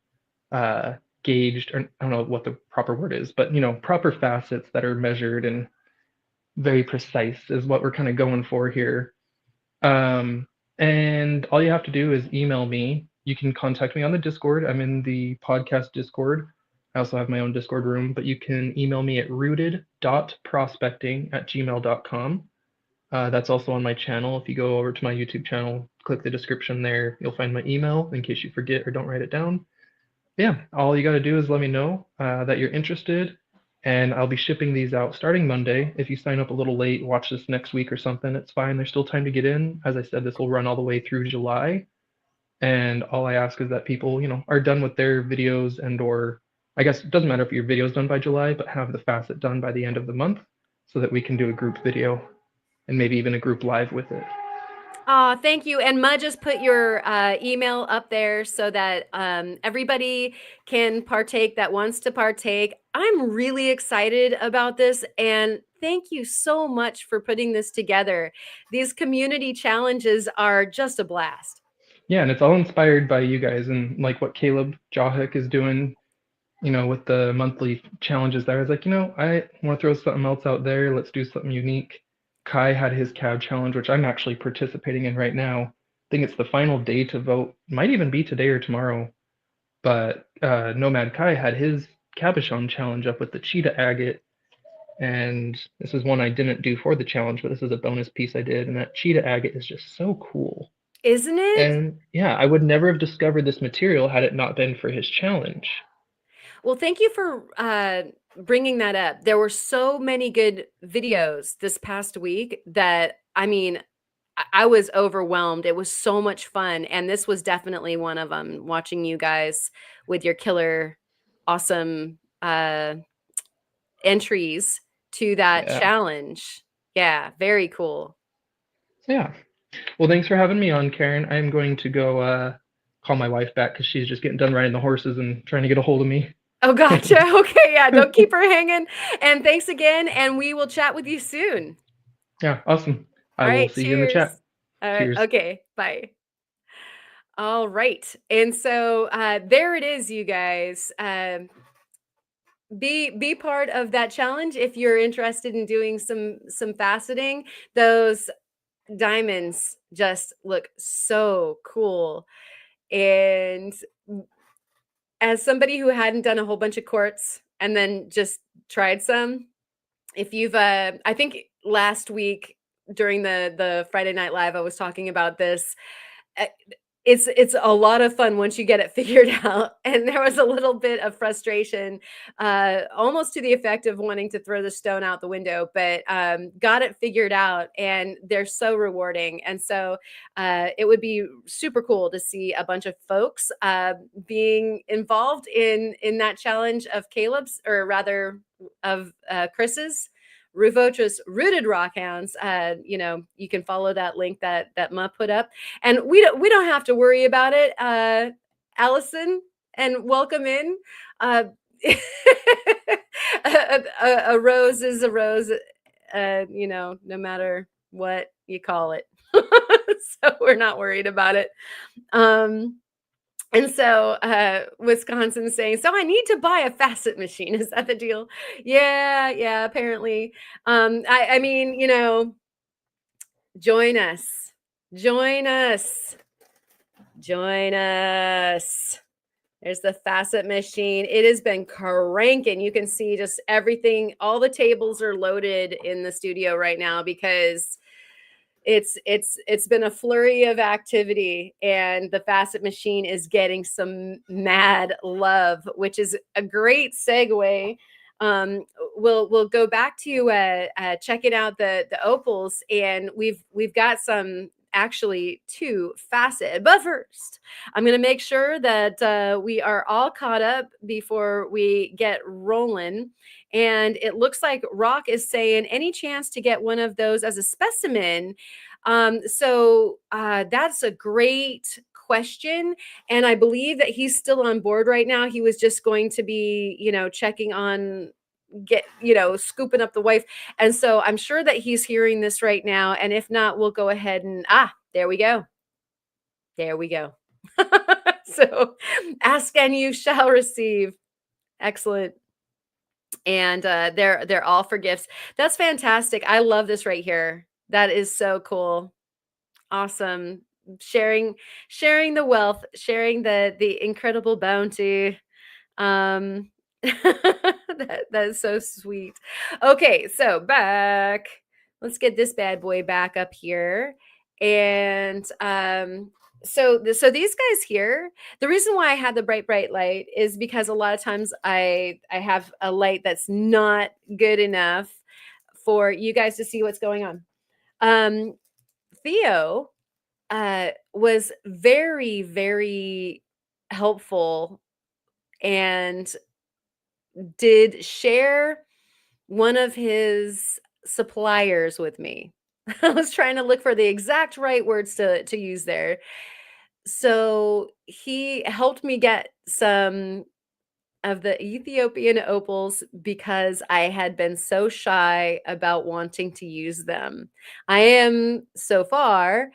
uh, gauged, or I don't know what the proper word is, but proper facets that are measured and very precise is what we're kind of going for here. Um, and all you have to do is email me. You can contact me on the Discord. I'm in the podcast Discord. I also have my own Discord room, but you can email me at rooted.prospecting@gmail.com. That's also on my channel. If you go over to my YouTube channel, click the description there, you'll find my email in case you forget or don't write it down. Yeah, all you got to do is let me know that you're interested, and I'll be shipping these out starting Monday. If you sign up a little late, watch this next week or something, it's fine. There's still time to get in. As I said, this will run all the way through July, and all I ask is that people, are done with their videos or I guess it doesn't matter if your video is done by July, but have the facet done by the end of the month so that we can do a group video and maybe even a group live with it. Thank you. And Ma just put your email up there so that everybody can partake that wants to partake. I'm really excited about this. And thank you so much for putting this together. These community challenges are just a blast. Yeah, and it's all inspired by you guys and like what Caleb Jahik is doing, with the monthly challenges there. I was like, I want to throw something else out there. Let's do something unique. Kai had his cab challenge, which I'm actually participating in right now. I think it's the final day to vote. Might even be today or tomorrow. But Nomad Kai had his cabochon challenge up with the cheetah agate. And this is one I didn't do for the challenge, but this is a bonus piece I did. And that cheetah agate is just so cool. Isn't it? And yeah, I would never have discovered this material had it not been for his challenge. Well, thank you for bringing that up. There were so many good videos this past week that, I mean, I was overwhelmed. It was so much fun, and this was definitely one of them, watching you guys with your killer, awesome, entries to that Yeah. challenge. Yeah, very cool. So yeah. Well, thanks for having me on, Karen. I'm going to go call my wife back because she's just getting done riding the horses and trying to get a hold of me. Oh, gotcha. Okay, yeah, don't keep her hanging, and thanks again, and we will chat with you soon. Yeah, awesome. I will Alright, see you in the cheers. chat. Alright, Cheers. okay, bye. Alright, and so, there it is, you guys. Be part of that challenge if you're interested in doing some faceting. Those diamonds just look so cool. And as somebody who hadn't done a whole bunch of quartz and then just tried some, if you've I think last week during the Friday Night Live I was talking about this. uh, it's a lot of fun once you get it figured out, and there was a little bit of frustration, almost to the effect of wanting to throw the stone out the window, but got it figured out, and they're so rewarding. And so it would be super cool to see a bunch of folks being involved in that challenge of Caleb's, or rather of Chris's Ruvotra's Rooted Rockhounds. You can follow that link that Ma put up, and we don't have to worry about it. Allison, and welcome in. Uh, a rose is a rose, no matter what you call it. So we're not worried about it. And so Wisconsin's saying, so I need to buy a facet machine. Is that the deal? Yeah, apparently. I mean, join us. Join us. Join us. There's the facet machine. It has been cranking. You can see just everything. All the tables are loaded in the studio right now because it's been a flurry of activity, and the facet machine is getting some mad love, which is a great segue. We'll go back to checking out the opals, and we've got some actually to facet. But first, I'm going to make sure that we are all caught up before we get rolling. And it looks like Rock is saying any chance to get one of those as a specimen. So that's a great question. And I believe that he's still on board right now. He was just going to be, checking on scooping up the wife. And so I'm sure that he's hearing this right now. And if not, we'll go ahead and there we go. There we go. So ask and you shall receive. Excellent. And they're all for gifts. That's fantastic. I love this right here. That is so cool. Awesome. Sharing the wealth, sharing the incredible bounty. That is so sweet. Okay, so back. Let's get this bad boy back up here. And so these guys here, the reason why I had the bright light is because a lot of times I have a light that's not good enough for you guys to see what's going on. Theo was very, very helpful and did share one of his suppliers with me. I was trying to look for the exact right words to use there. So he helped me get some of the Ethiopian opals because I had been so shy about wanting to use them. I am so far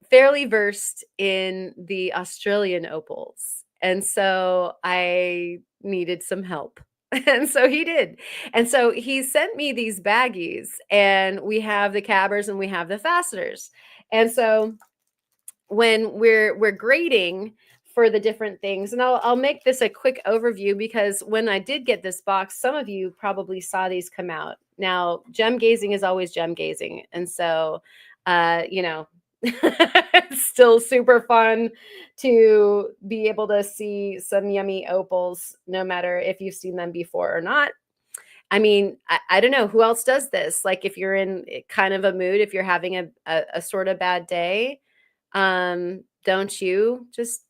fairly versed in the Australian opals. And so I needed some help. And so he did. And so he sent me these baggies, and we have the cabbers and we have the fasteners. And so when we're grading for the different things, and I'll make this a quick overview because when I did get this box, some of you probably saw these come out. Now, gem gazing is always gem gazing. And so, it's still super fun to be able to see some yummy opals, no matter if you've seen them before or not. I mean, I don't know who else does this. Like if you're in kind of a mood, if you're having a sort of bad day, don't you just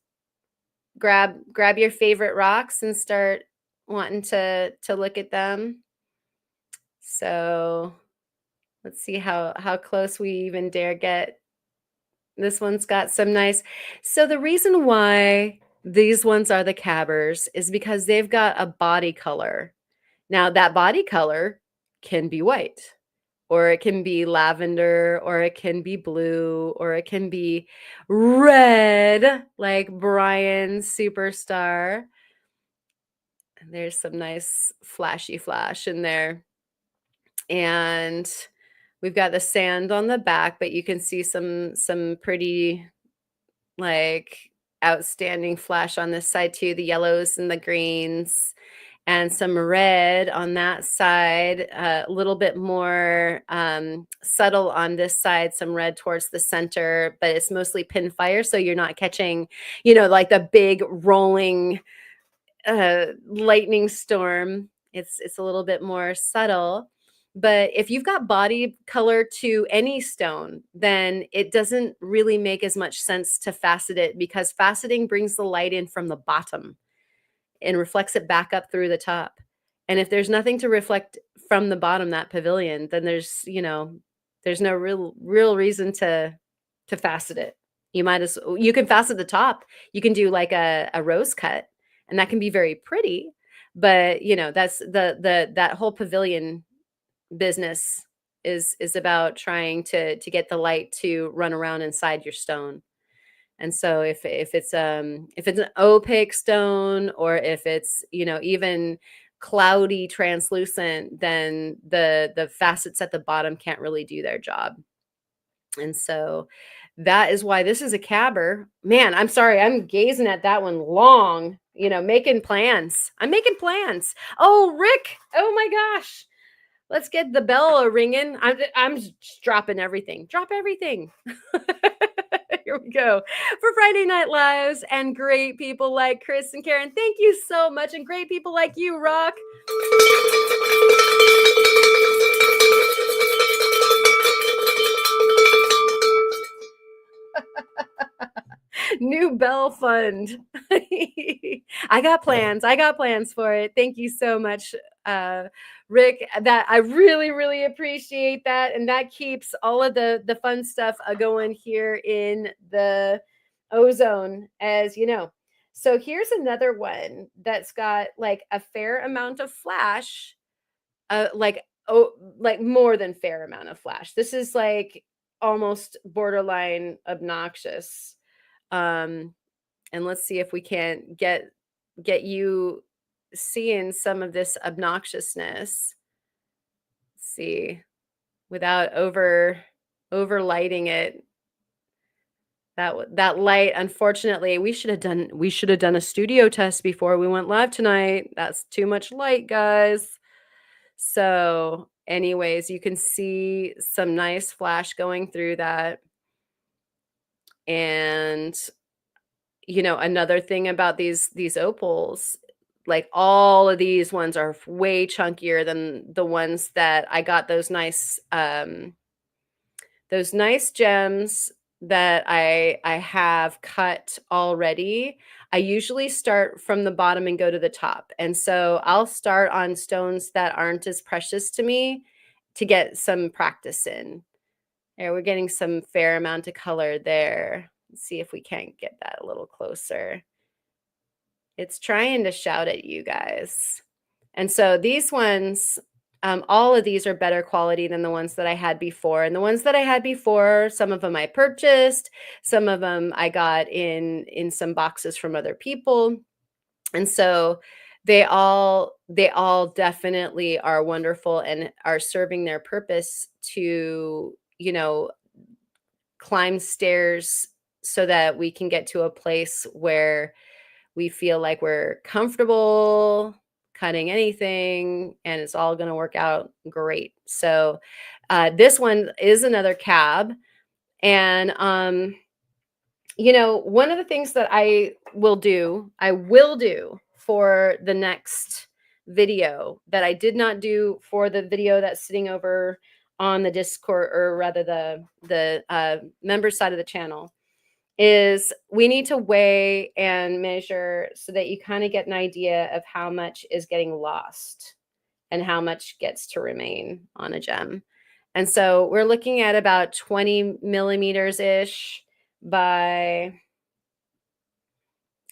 grab your favorite rocks and start wanting to look at them? So let's see how close we even dare get. This one's got some nice. So the reason why these ones are the cabbers is because they've got a body color. Now that body color can be white, or it can be lavender, or it can be blue, or it can be red, like Brian's superstar. And there's some nice flashy flash in there. And we've got the sand on the back, but you can see some pretty like outstanding flash on this side too, the yellows and the greens, and some red on that side, a little bit more subtle on this side, some red towards the center, but it's mostly pinfire, so you're not catching, like the big rolling lightning storm. It's a little bit more subtle. But if you've got body color to any stone, then it doesn't really make as much sense to facet it, because faceting brings the light in from the bottom and reflects it back up through the top. And if there's nothing to reflect from the bottom, that pavilion, then there's no real reason to facet it. You can facet the top. You can do like a rose cut, and that can be very pretty. But that's that whole pavilion business is about trying to get the light to run around inside your stone. And so if it's an opaque stone, or if it's even cloudy translucent, then the facets at the bottom can't really do their job. And so that is why this is a cabber. Man, I'm sorry, I'm gazing at that one long, making plans. I'm making plans. Oh, Rick, oh my gosh. Let's get the bell ringing. I'm just dropping everything. Drop everything. Here we go. For Friday Night Lives and great people like Chris and Karen. Thank you so much. And great people like you, Rock. New Bell Fund. I got plans. I got plans for it. Thank you so much, Rick. That I really, really appreciate that, and that keeps all of the fun stuff going here in the ozone, as you know. So here's another one that's got like a fair amount of flash, like more than fair amount of flash. This is like almost borderline obnoxious. Um, and let's see if we can't get you seeing some of this obnoxiousness. Let's see, without over lighting it. That light, unfortunately, we should have done a studio test before we went live tonight. That's too much light, guys. So, anyways, you can see some nice flash going through that. And another thing about these opals, like all of these ones are way chunkier than the ones that I got those nice gems that I have cut already. I usually start from the bottom and go to the top. And so I'll start on stones that aren't as precious to me to get some practice in. There, we're getting some fair amount of color there. Let's see if we can't get that a little closer. It's trying to shout at you guys. And so these ones, all of these are better quality than the ones that I had before. And the ones that I had before, some of them I purchased, some of them I got in some boxes from other people. And so they all definitely are wonderful and are serving their purpose to, climb stairs so that we can get to a place where we feel like we're comfortable cutting anything and it's all going to work out great. So this one is another cab. And, one of the things that I will do for the next video that I did not do for the video that's sitting over on the Discord, or rather the member side of the channel, is we need to weigh and measure so that you kind of get an idea of how much is getting lost and how much gets to remain on a gem. And so we're looking at about 20 millimeters ish by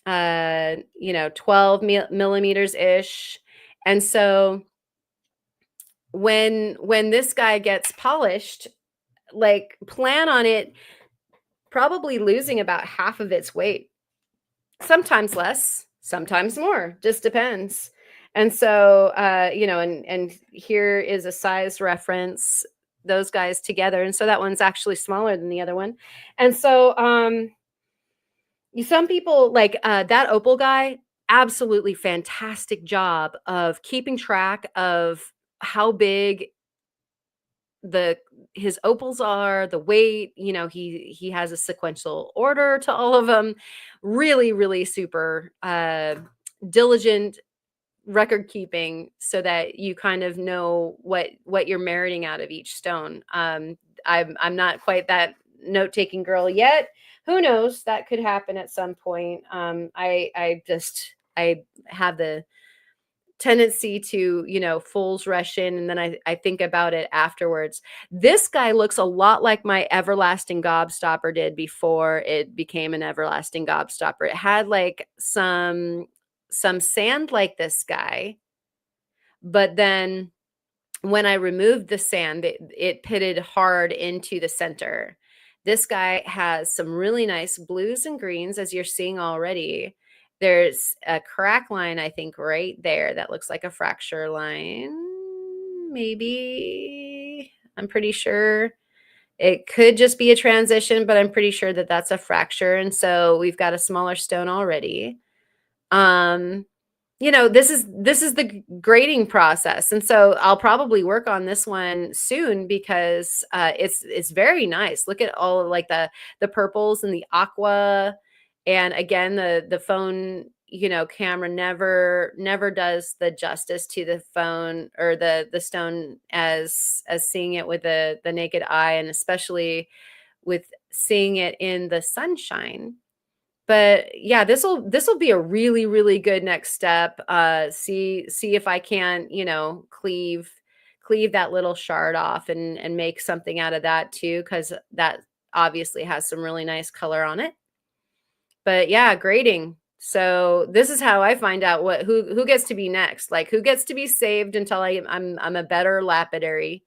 12 millimeters ish. And so when this guy gets polished, like, plan on it probably losing about half of its weight, sometimes less, sometimes more, just depends. And so, and here is a size reference, those guys together. And so that one's actually smaller than the other one. And so, some people like that opal guy, absolutely fantastic job of keeping track of how big his opals are, the weight. He has a sequential order to all of them. Really, really super diligent record keeping, so that you kind of know what you're meriting out of each stone. I'm not quite that note taking girl yet. Who knows? That could happen at some point. I have the tendency to fools rush in, and then I think about it afterwards. This guy looks a lot like my everlasting gobstopper did before it became an everlasting gobstopper. It had like some sand like this guy, but then when I removed the sand, it pitted hard into the center. This guy has some really nice blues and greens, as you're seeing already. There's a crack line, I think, right there that looks like a fracture line. Maybe. I'm pretty sure. It could just be a transition, but I'm pretty sure that that's a fracture. And so we've got a smaller stone already. This is the grading process. And so I'll probably work on this one soon, because it's very nice. Look at all of like the purples and the aqua. And again, the phone, camera never does the justice to the phone or the stone as seeing it with the naked eye, and especially with seeing it in the sunshine. But yeah, this will be a really, really good next step. See if I can, cleave that little shard off and make something out of that too, because that obviously has some really nice color on it. But yeah, grading. So this is how I find out who gets to be next. Like who gets to be saved until I'm a better lapidary.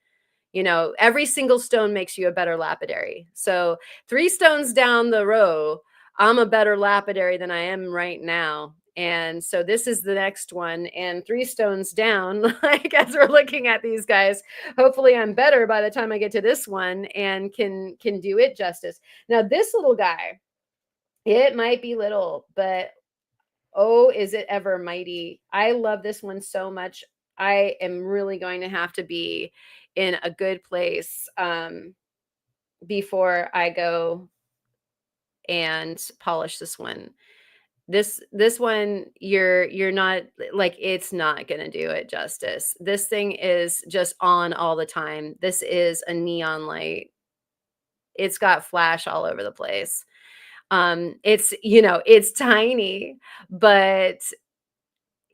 Every single stone makes you a better lapidary. So 3 stones down the row, I'm a better lapidary than I am right now. And so this is the next one. And 3 stones down, like as we're looking at these guys, hopefully I'm better by the time I get to this one and can do it justice. Now this little guy, it might be little, but oh, is it ever mighty. I love this one so much. I am really going to have to be in a good place before I go and polish this one. This one, you're not like, it's not gonna do it justice. This thing is just on all the time. This is a neon light. It's got flash all over the place. It's tiny, but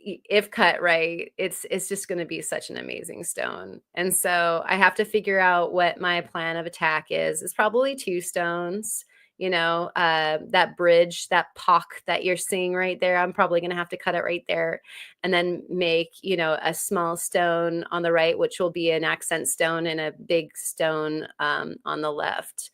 if cut right, it's just going to be such an amazing stone. And so I have to figure out what my plan of attack is. It's probably 2 stones. That bridge, that pock that you're seeing right there, I'm probably going to have to cut it right there and then make, a small stone on the right, which will be an accent stone, and a big stone on the left.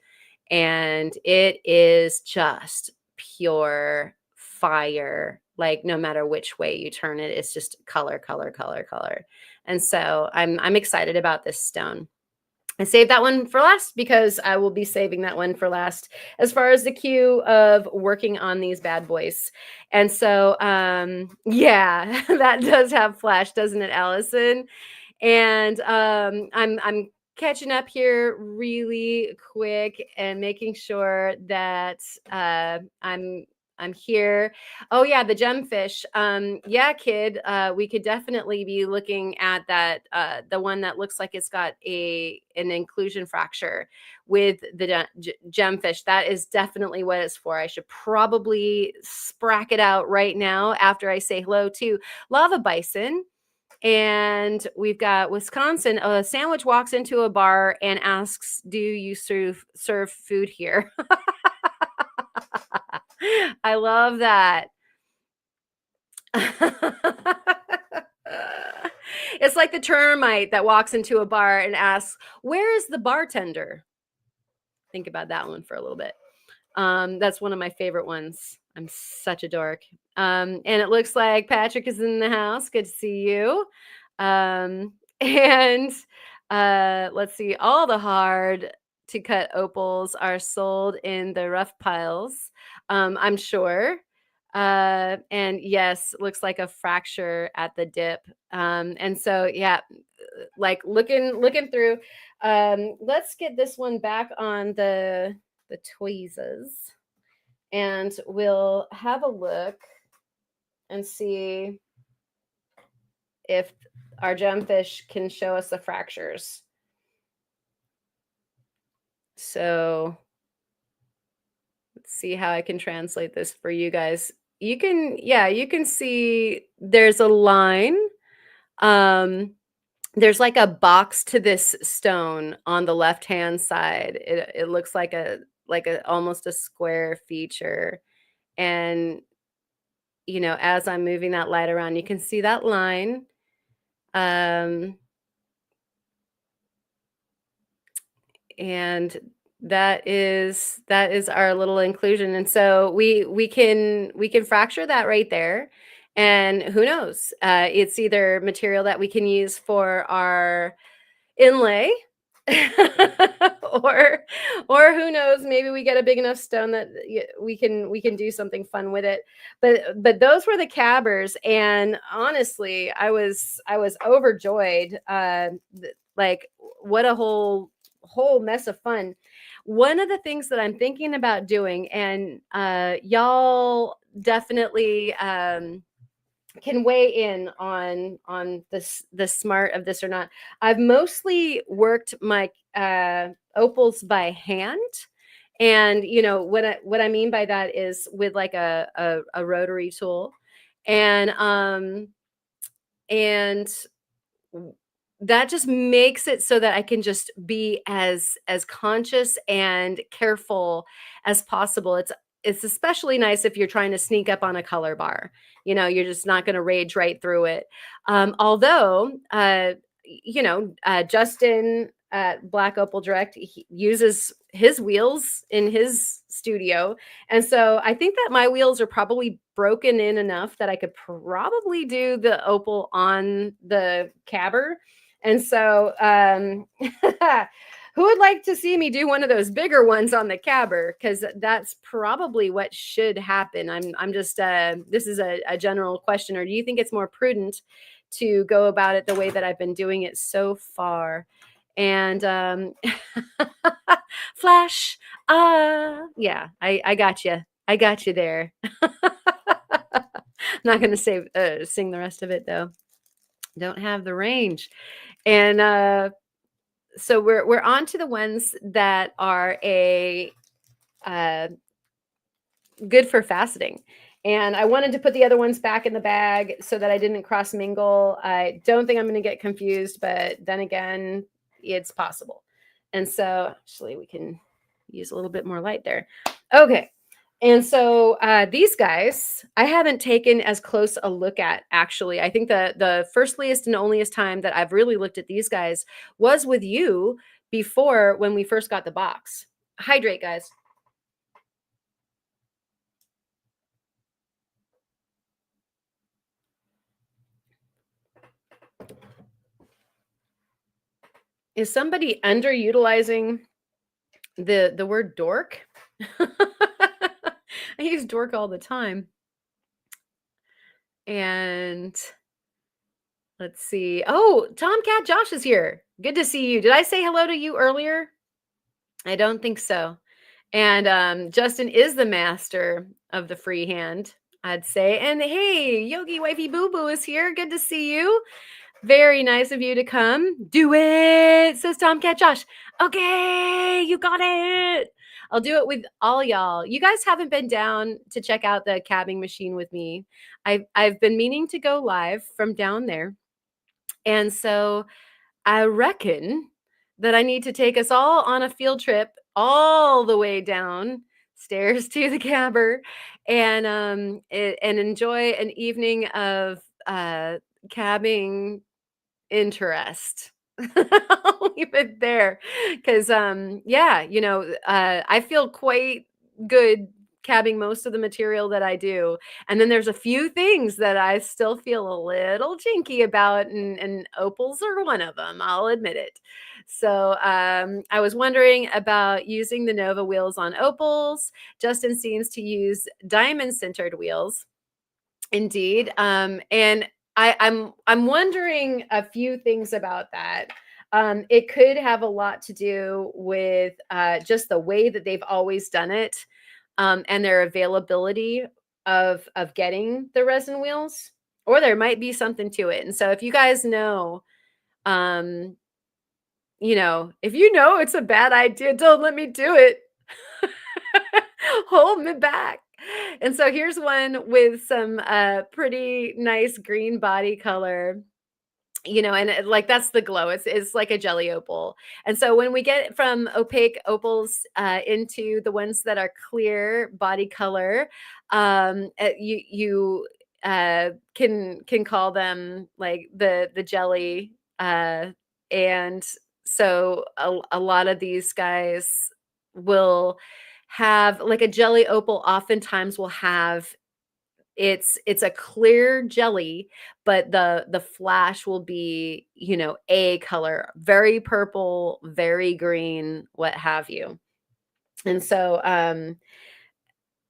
And it is just pure fire. Like no matter which way you turn it, it's just color, color, color, color. And so I'm excited about this stone. I saved that one for last because I will be saving that one for last as far as the queue of working on these bad boys. And so yeah, that does have flash, doesn't it, Allison? And I'm catching up here really quick and making sure that I'm here. Oh yeah, the gemfish. Yeah, kid. We could definitely be looking at that. The one that looks like it's got an inclusion fracture with the gemfish. That is definitely what it's for. I should probably sprack it out right now after I say hello to lava bison. And we've got Wisconsin. A sandwich walks into a bar and asks, "Do you serve food here?" I love that. It's like the termite that walks into a bar and asks, "Where is the bartender?" Think about that one for a little bit. That's one of my favorite ones. I'm such a dork. And it looks like Patrick is in the house. Good to see you. And let's see, all the hard to cut opals are sold in the rough piles, I'm sure. And yes, looks like a fracture at the dip. And so, yeah, like looking through. Let's get this one back on the tweezers, and we'll have a look and see if our gemfish can show us the fractures. So let's see how I can translate this for you guys. You can see there's a line. There's like a box to this stone on the left-hand side. It looks like a almost a square feature. And as I'm moving that light around, you can see that line. And that is our little inclusion. And so we can fracture that right there. And who knows? It's either material that we can use for our inlay, or who knows, maybe we get a big enough stone that we can do something fun with it. But those were the cabbers, and honestly, I was overjoyed. Like what a whole mess of fun. One of the things that I'm thinking about doing, and y'all definitely can weigh in on this the smart of this or not. I've mostly worked my opals by hand, And what I mean by that is with like a rotary tool, and and that just makes it so that I can just be as conscious and careful as possible. It's especially nice if you're trying to sneak up on a color bar. You're just not going to rage right through it. Although, Justin at Black Opal Direct, he uses his wheels in his studio, and so I think that my wheels are probably broken in enough that I could probably do the opal on the cabber. And so, who would like to see me do one of those bigger ones on the cabber? Because that's probably what should happen. I'm just this is a general question. Or do you think it's more prudent to go about it the way that I've been doing it so far? And Flash, yeah, I got you. I got you there. Not going to sing the rest of it though. Don't have the range. And so we're on to the ones that are a good for faceting. And I wanted to put the other ones back in the bag so that I didn't cross mingle. I don't think I'm going to get confused, but then again, it's possible. And so actually we can use a little bit more light there. Okay. And so these guys, I haven't taken as close a look at, actually. I think the firstliest and onlyest time that I've really looked at these guys was with you before, when we first got the box. Hydrate, guys. Is somebody underutilizing the word dork? I use dork all the time. And let's see. Oh, Tomcat Josh is here. Good to see you. Did I say hello to you earlier? I don't think so. And Justin is the master of the freehand, I'd say. And hey, Yogi Wifey Boo Boo is here. Good to see you. Very nice of you to come. Do it, says Tomcat Josh. Okay, you got it. I'll do it with all y'all. You guys haven't been down to check out the cabbing machine with me. I've been meaning to go live from down there. And so I reckon that I need to take us all on a field trip all the way down stairs to the cabber, and enjoy an evening of cabbing interest. I'll leave it there because yeah, I feel quite good cabbing most of the material that I do, and then there's a few things that I still feel a little jinky about, and opals are one of them, I'll admit it. So I was wondering about using the Nova wheels on opals. Justin seems to use diamond centered wheels. Indeed. And I'm wondering a few things about that. It could have a lot to do with just the way that they've always done it, and their availability of getting the resin wheels, or there might be something to it. And so if you guys know, um, if you know it's a bad idea, don't let me do it. Hold me back. And so here's one with some pretty nice green body color, and like that's the glow. It's like a jelly opal. And so when we get from opaque opals into the ones that are clear body color, you can call them like the jelly. And so a lot of these guys will have like a jelly opal. Oftentimes will have, it's a clear jelly, but the flash will be, a color, very purple, very green, what have you. And so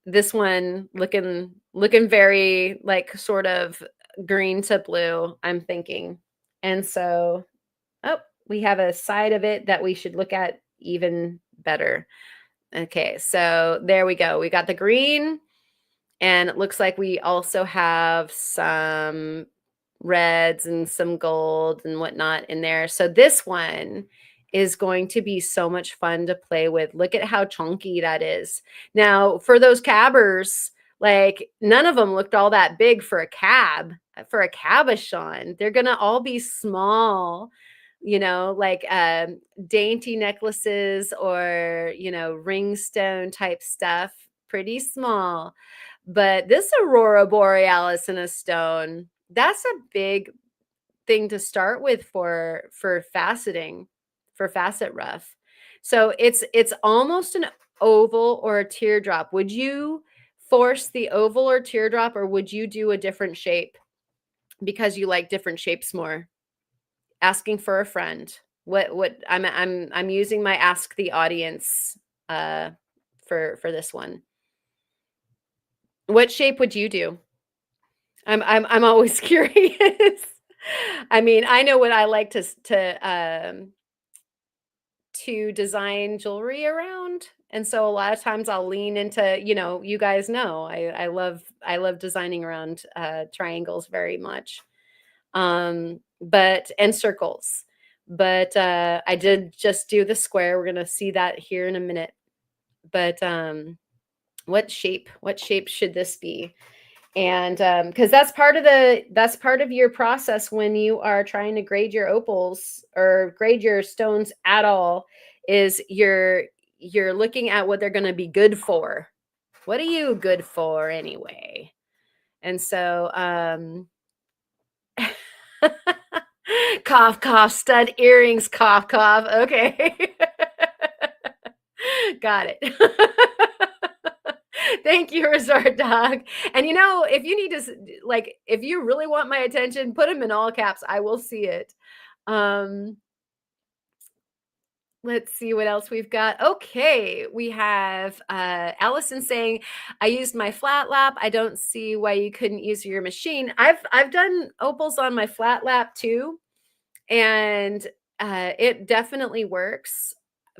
this one looking very like sort of green to blue, I'm thinking. And so, oh, we have a side of it that we should look at even better. Okay, so there we go. We got the green, and it looks like we also have some reds and some gold and whatnot in there. So this one is going to be so much fun to play with. Look at how chunky that is. Now, for those cabbers, like none of them looked all that big for a cabochon. They're gonna all be small, like dainty necklaces or ring stone type stuff, pretty small. But this aurora borealis in a stone, that's a big thing to start with for faceting, for facet rough. So it's almost an oval or a teardrop. Would you force the oval or teardrop, or would you do a different shape because you like different shapes more? Asking for a friend. What I'm using my ask the audience uh for this one. What shape would you do? I'm always curious. I mean, I know what I like to design jewelry around. And so a lot of times I'll lean into, you guys know, I love designing around triangles very much. But and circles. But I did just do the square. We're gonna see that here in a minute. But what shape should this be? And because that's part of your process when you are trying to grade your opals or grade your stones at all, is you're looking at what they're going to be good for. What are you good for anyway? And so cough cough, stud earrings, cough cough. Okay. Got it. Thank you, Resort Dog. And if you need to, if you really want my attention, put them in all caps. I will see it. Um, let's see what else we've got. Okay, we have Allison saying, "I used my flat lap. I don't see why you couldn't use your machine." I've done opals on my flat lap too, and it definitely works.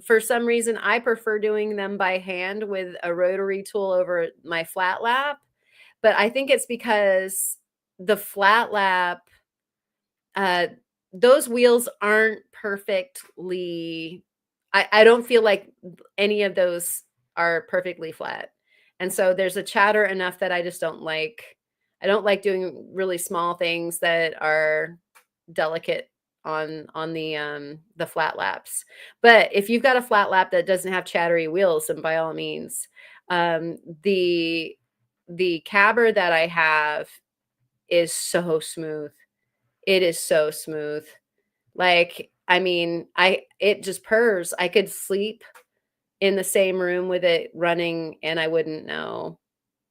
For some reason, I prefer doing them by hand with a rotary tool over my flat lap. But I think it's because the flat lap, uh, those wheels aren't perfectly, I don't feel like any of those are perfectly flat. And so there's a chatter enough that I just don't like. I don't like doing really small things that are delicate on the flat laps. But if you've got a flat lap that doesn't have chattery wheels, then by all means. The cabber that I have is so smooth. It is so smooth. Like, I mean, it just purrs. I could sleep in the same room with it running and I wouldn't know.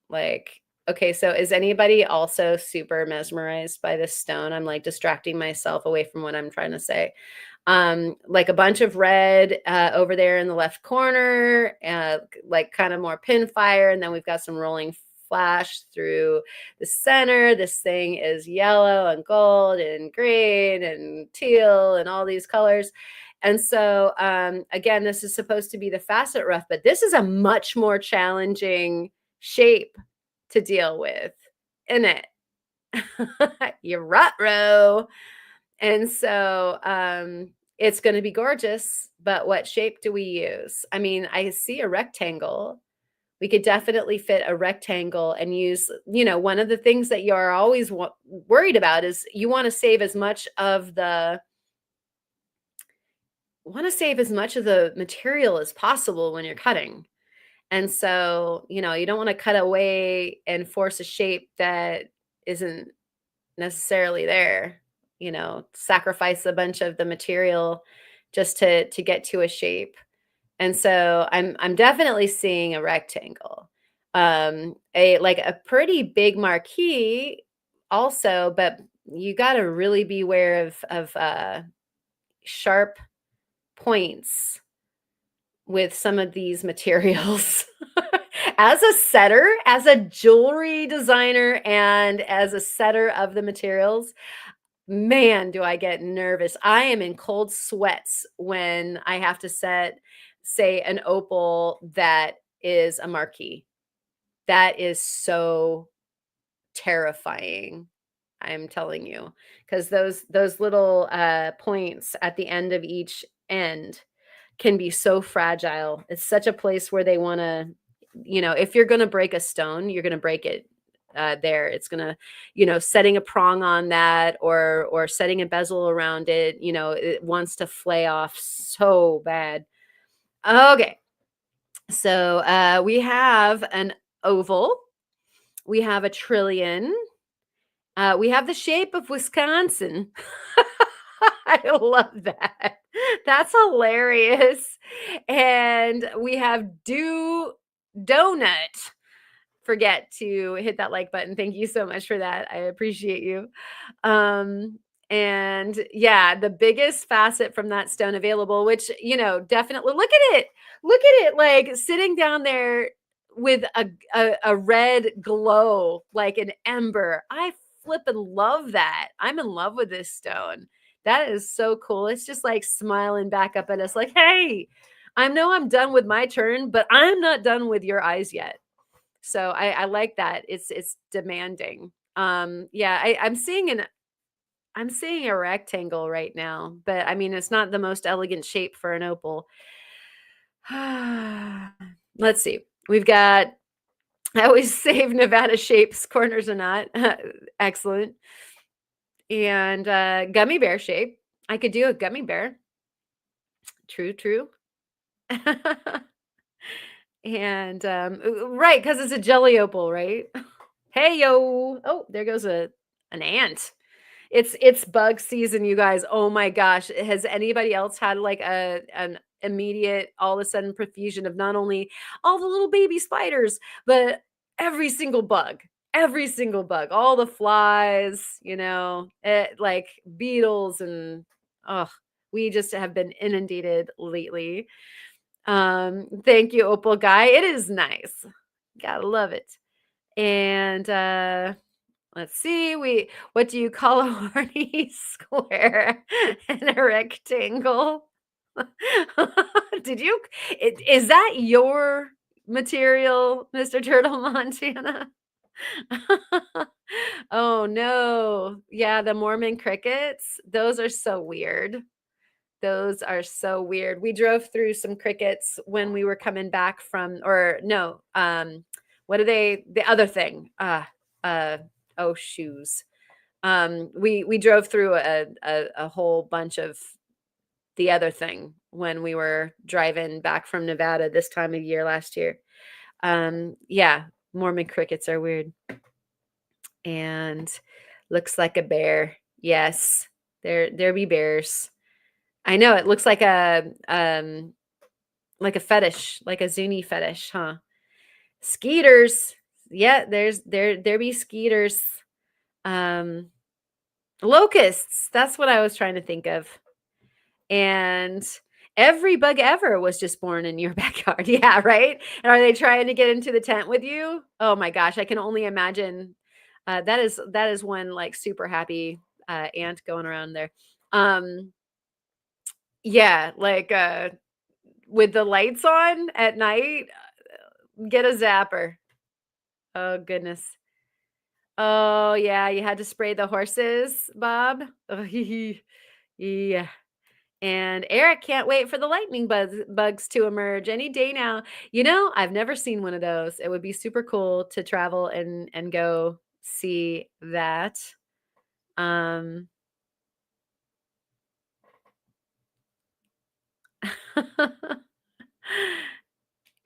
Like, okay, so is anybody also super mesmerized by this stone? I'm like distracting myself away from what I'm trying to say. Like a bunch of red over there in the left corner, like kind of more pinfire, and then we've got some rolling flash through the center. This thing is yellow and gold and green and teal and all these colors. And so again, this is supposed to be the facet rough, but this is a much more challenging shape to deal with, isn't it? You're rut-row. And so it's going to be gorgeous, but what shape do we use? I mean, I see a rectangle. We could definitely fit a rectangle and use, one of the things that you're always worried about is you want to save as much of the material as possible when you're cutting. And so, you don't want to cut away and force a shape that isn't necessarily there, sacrifice a bunch of the material just to get to a shape. And so I'm definitely seeing a rectangle. A pretty big marquee also, but you got to really beware of sharp points with some of these materials. As a setter, as a jewelry designer, and as a setter of the materials, man, do I get nervous. I am in cold sweats when I have to set, say, an opal that is a marquee. That is so terrifying. I'm telling you, because those little points at the end of each end can be so fragile. It's such a place where they want to, if you're going to break a stone, you're going to break it there. It's going to, setting a prong on that or setting a bezel around it, it wants to flay off so bad. Okay. So we have an oval. We have a trillion. We have the shape of Wisconsin. I love that. That's hilarious. And we have donut. Forget to hit that like button. Thank you so much for that. I appreciate you. And yeah, the biggest facet from that stone available, which, definitely look at it. Look at it, like sitting down there with a red glow, like an ember. I flippin' love that. I'm in love with this stone. That is so cool. It's just like smiling back up at us like, hey, I know I'm done with my turn, but I'm not done with your eyes yet. So I like that. It's demanding. Yeah, I'm seeing a rectangle right now, but I mean it's not the most elegant shape for an opal. Let's see. We've got, I always save Nevada shapes, corners or not. Excellent. And gummy bear shape. I could do a gummy bear. True. And right, because it's a jelly opal, right? Hey yo. Oh, there goes an ant. It's bug season, you guys. Oh my gosh. Has anybody else had like an immediate all of a sudden profusion of not only all the little baby spiders, but every single bug, all the flies, like beetles and oh, we just have been inundated lately. Thank you, Opal Guy. It is nice. Gotta love it. And let's see. What do you call a horny square and a rectangle? Is that your material, Mr. Turtle Montana? Oh no. Yeah, the Mormon crickets. Those are so weird. Those are so weird. We drove through some crickets when we were coming back from, or no, what are they? The other thing. Shoes. We drove through a whole bunch of the other thing when we were driving back from Nevada this time of year last year. Yeah, Mormon crickets are weird. And looks like a bear. Yes, there be bears. I know it looks like a fetish, like a Zuni fetish, huh? Skeeters. Yeah, there be skeeters. Locusts. That's what I was trying to think of. And every bug ever was just born in your backyard. Yeah, right? And are they trying to get into the tent with you? Oh my gosh, I can only imagine. That is one like super happy ant going around there. Yeah, like with the lights on at night, get a zapper. Oh goodness. Oh yeah, you had to spray the horses, Bob. Oh, yeah. And Eric can't wait for the lightning bugs to emerge any day now. I've never seen one of those. It would be super cool to travel and go see that.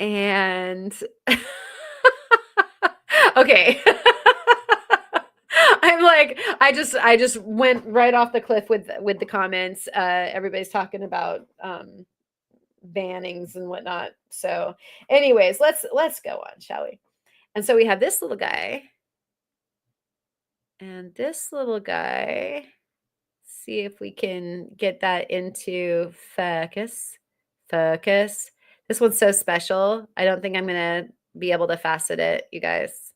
And okay. I'm like, I just went right off the cliff with the comments. Everybody's talking about bannings and whatnot. So, anyways, let's go on, shall we? And so we have this little guy. And this little guy. See if we can get that into focus. Focus. This one's so special. I don't think I'm going to be able to facet it, you guys,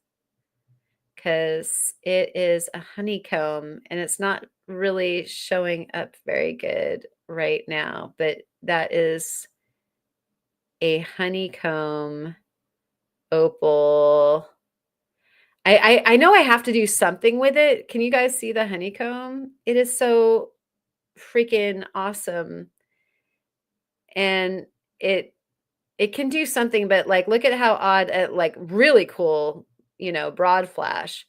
because it is a honeycomb and it's not really showing up very good right now, but that is a honeycomb opal. I know I have to do something with it. Can you guys see the honeycomb? It is so freaking awesome. and it can do something, but like look at how odd, like really cool, broad flash.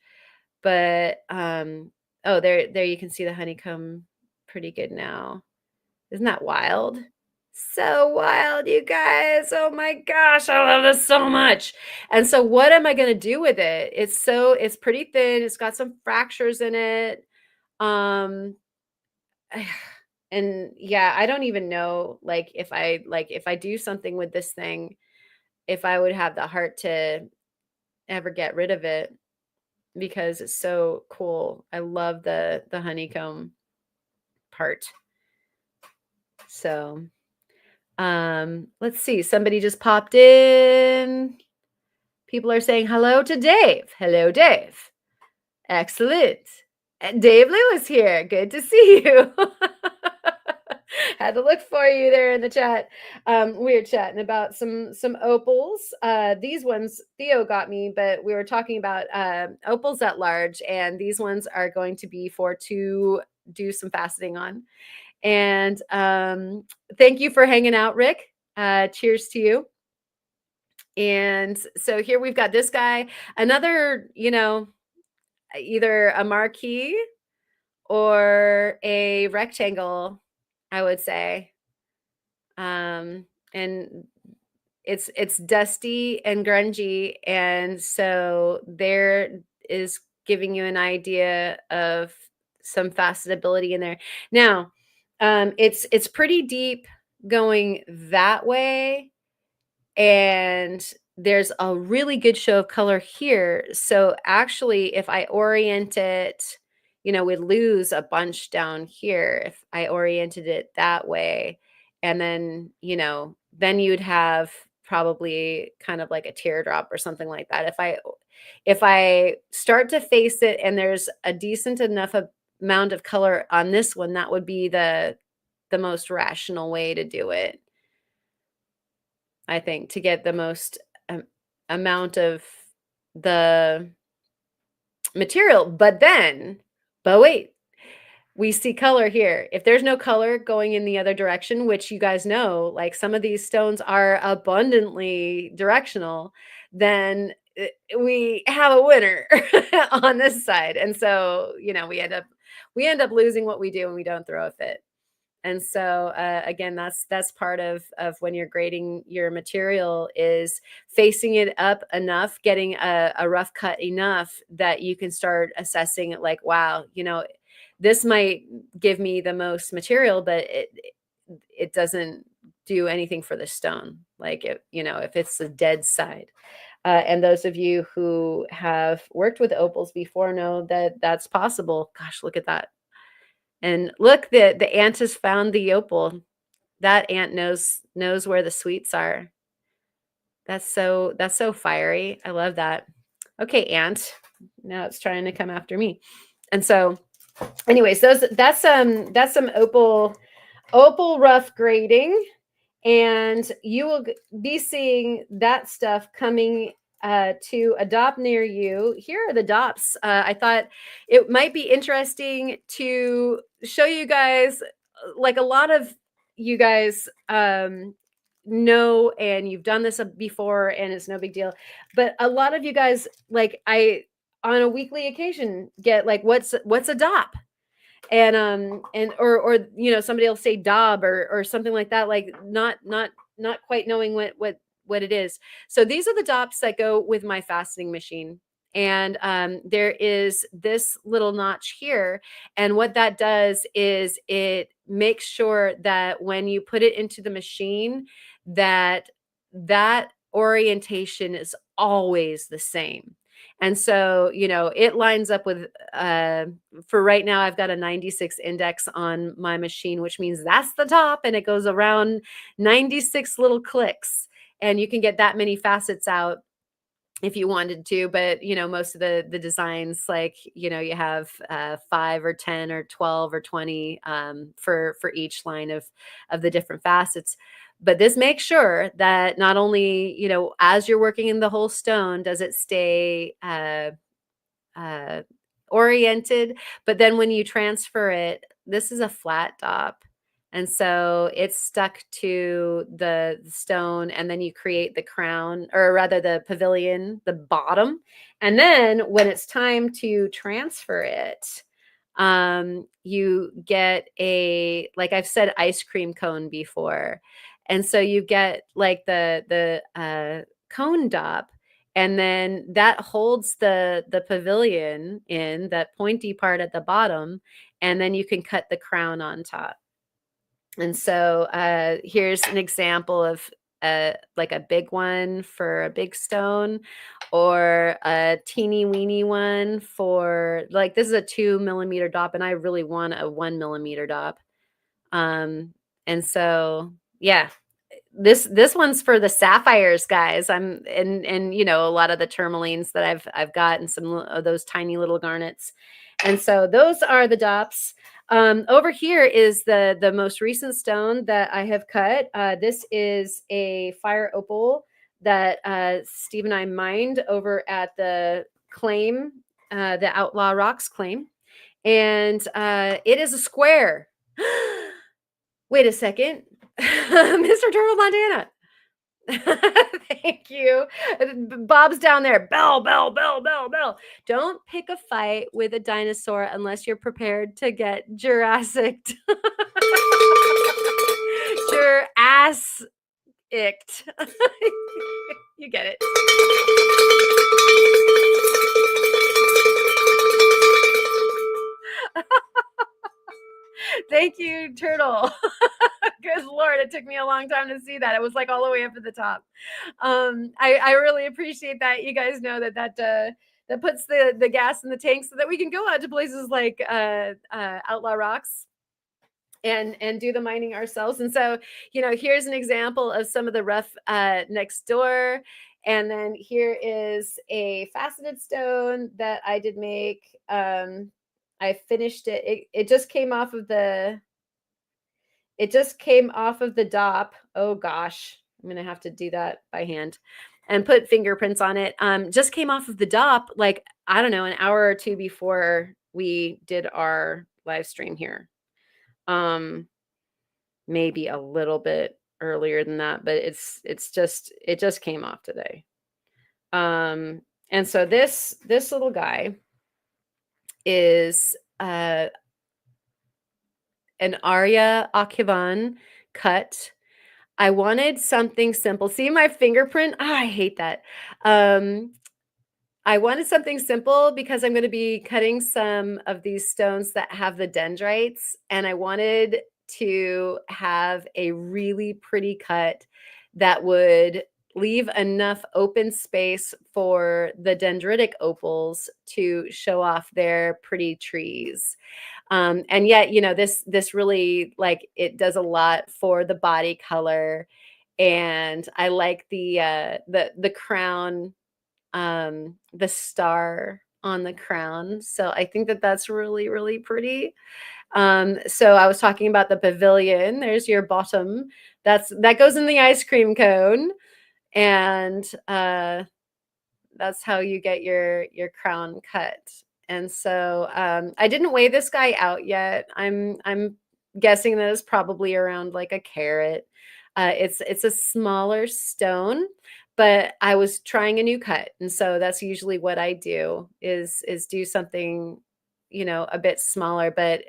But oh, there you can see the honeycomb pretty good now. Isn't that wild? So wild, you guys. Oh my gosh, I love this so much. And so what am I going to do with it? It's pretty thin. It's got some fractures in it. Um and yeah, I don't even know if I do something with this thing, if I would have the heart to ever get rid of it because it's so cool. I love the honeycomb part. So let's see. Somebody just popped in. People are saying hello to Dave. Hello, Dave. Excellent. And Dave Lewis here. Good to see you. Had to look for you there in the chat. We were chatting about some opals. These ones Theo got me, but we were talking about opals at large, and these ones are going to be to do some faceting on. And thank you for hanging out, Rick. Cheers to you. And so here we've got this guy, another, either a marquee or a rectangle, I would say. And it's dusty and grungy, and so there is giving you an idea of some facetability in there. Now, it's pretty deep going that way, and there's a really good show of color here. So actually, if I orient it, we'd lose a bunch down here if I oriented it that way. And then, then you'd have probably kind of like a teardrop or something like that. If I start to face it and there's a decent enough amount of color on this one, that would be the most rational way to do it, I think, to get the most amount of the material. But wait, we see color here. If there's no color going in the other direction, which you guys know, like some of these stones are abundantly directional, then we have a winner on this side. And so, we end up losing what we do when we don't throw a fit. And so again, that's part of when you're grading your material, is facing it up enough, getting a rough cut enough that you can start assessing it like, wow, this might give me the most material, but it doesn't do anything for the stone. Like if it's the dead side. And those of you who have worked with opals before know that that's possible. Gosh, look at that. And look, the ant has found the opal. That ant knows where the sweets are. That's so fiery. I love that. Okay, ant. Now it's trying to come after me. And so, anyways, that's some opal rough grading, and you will be seeing that stuff coming to a dop near you. Here are the dops. I thought it might be interesting to show you guys, like a lot of you guys know, and you've done this before, and it's no big deal. But a lot of you guys, like I, on a weekly occasion, get like, what's a dop? And or somebody will say daub or something like that, like not quite knowing what it is. So these are the dops that go with my faceting machine. And there is this little notch here, and what that does is it makes sure that when you put it into the machine, that orientation is always the same. And so, it lines up with, for right now, I've got a 96 index on my machine, which means that's the top, and it goes around 96 little clicks. And you can get that many facets out if you wanted to, but most of the designs, like you have 5 or 10 or 12 or 20 for each line of the different facets. But this makes sure that not only as you're working in the whole stone does it stay oriented, but then when you transfer it, this is a flat dop. And so it's stuck to the stone, and then you create the crown, or rather the pavilion, the bottom. And then when it's time to transfer it, you get a, like I've said, ice cream cone before. And so you get like the cone dop, and then that holds the pavilion in that pointy part at the bottom, and then you can cut the crown on top. And so here's an example of like a big one for a big stone, or a teeny weeny one for, like, this is a 2 millimeter dop, and I really want a 1 millimeter dop. And so, yeah, this one's for the sapphires, guys. And you know, a lot of the tourmalines that I've got, and some of those tiny little garnets. And so those are the dops. Over here is the most recent stone that I have cut. This is a fire opal that Steve and I mined over at the claim, the Outlaw Rocks claim. And it is a square. Wait a second. Mr. Turtle Montana. Thank you. Bob's down there. Bell, bell, bell, bell, bell. Don't pick a fight with a dinosaur unless you're prepared to get Jurassic. Jurassic. You get it. Thank you, Turtle. Good Lord, it took me a long time to see that. It was like all the way up at the top. I really appreciate that. You guys know that puts the gas in the tank so that we can go out to places like Outlaw Rocks and do the mining ourselves. And so, you know, here's an example of some of the rough next door. And then here is a faceted stone that I did make. I finished it. It just came off of the dop. Oh gosh, I'm gonna have to do that by hand and put fingerprints on it. Just came off of the dop, like, I don't know, an hour or two before we did our live stream here. Maybe a little bit earlier than that, but it just came off today. And so this little guy is an Arya Akivan cut. I wanted something simple. See my fingerprint? Oh, I hate that. I wanted something simple because I'm going to be cutting some of these stones that have the dendrites, and I wanted to have a really pretty cut that would leave enough open space for the dendritic opals to show off their pretty trees. And yet, you know, this really, like, it does a lot for the body color. And I like the crown, the star on the crown. So I think that that's really, really pretty. So I was talking about the pavilion. There's your bottom. That goes in the ice cream cone. And that's how you get your crown cut. And so I didn't weigh this guy out yet. I'm guessing that it's probably around like a carat. It's a smaller stone, but I was trying a new cut, and so that's usually what I do is do something, you know, a bit smaller, but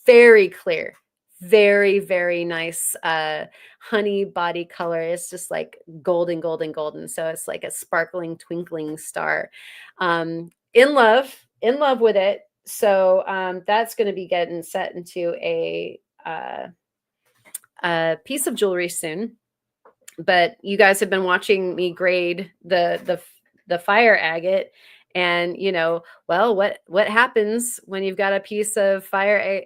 very clear, very, very nice honey body color. It's just like golden, golden, golden. So it's like a sparkling, twinkling star. In love with it. So that's going to be getting set into a piece of jewelry soon. But you guys have been watching me grade the fire agate, and you know, well, what happens when you've got a piece of fire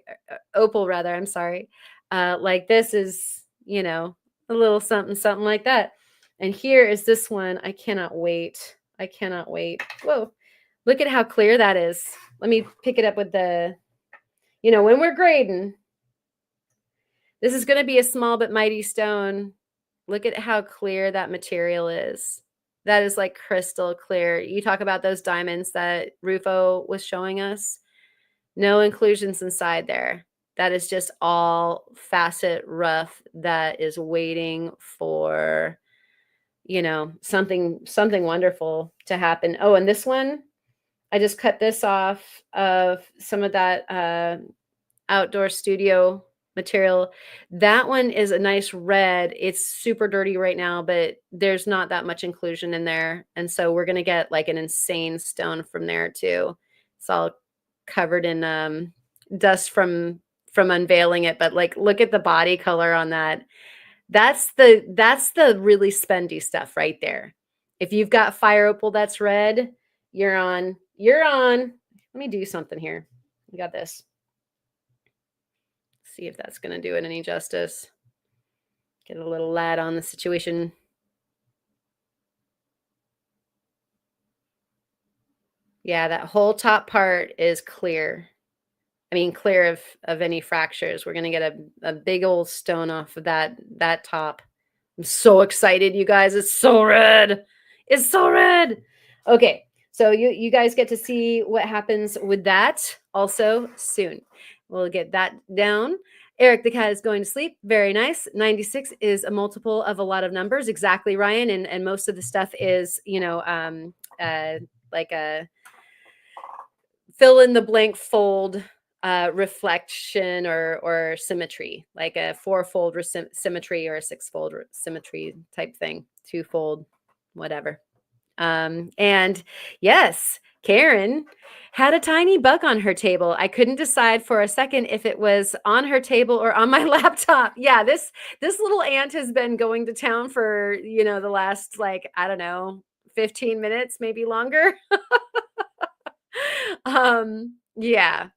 opal, rather, I'm sorry, like this is, you know, a little something something like that. And here is this one. I cannot wait. I cannot wait. Whoa, look at how clear that is. Let me pick it up with the, you know, when we're grading, this is going to be a small but mighty stone. Look at how clear that material is. That is like crystal clear. You talk about those diamonds that Rufo was showing us. No inclusions inside there. That is just all facet rough that is waiting for, something wonderful to happen. Oh, and this one, I just cut this off of some of that outdoor studio material. That one is a nice red. It's super dirty right now, but there's not that much inclusion in there. And so we're going to get like an insane stone from there too. It's all covered in dust from unveiling it, but like look at the body color on that. That's the really spendy stuff right there. If you've got fire opal that's red, you're on. You're on. Let me do something here. We got this. See if that's going to do it any justice. Get a little light on the situation. Yeah, that whole top part is clear. I mean, clear of any fractures. We're going to get a big old stone off of that top. I'm so excited, you guys. It's so red. It's so red. Okay, so you guys get to see what happens with that also soon. We'll get that down. Eric the cat is going to sleep. Very nice. 96 is a multiple of a lot of numbers. Exactly, Ryan. And most of the stuff is, like a fill in the blank fold reflection or symmetry, like a four-fold symmetry or a six-fold symmetry type thing, two-fold, whatever. And yes, Karen had a tiny bug on her table. I couldn't decide for a second if it was on her table or on my laptop. Yeah, this little ant has been going to town for, the last, like, I don't know, 15 minutes, maybe longer. Yeah.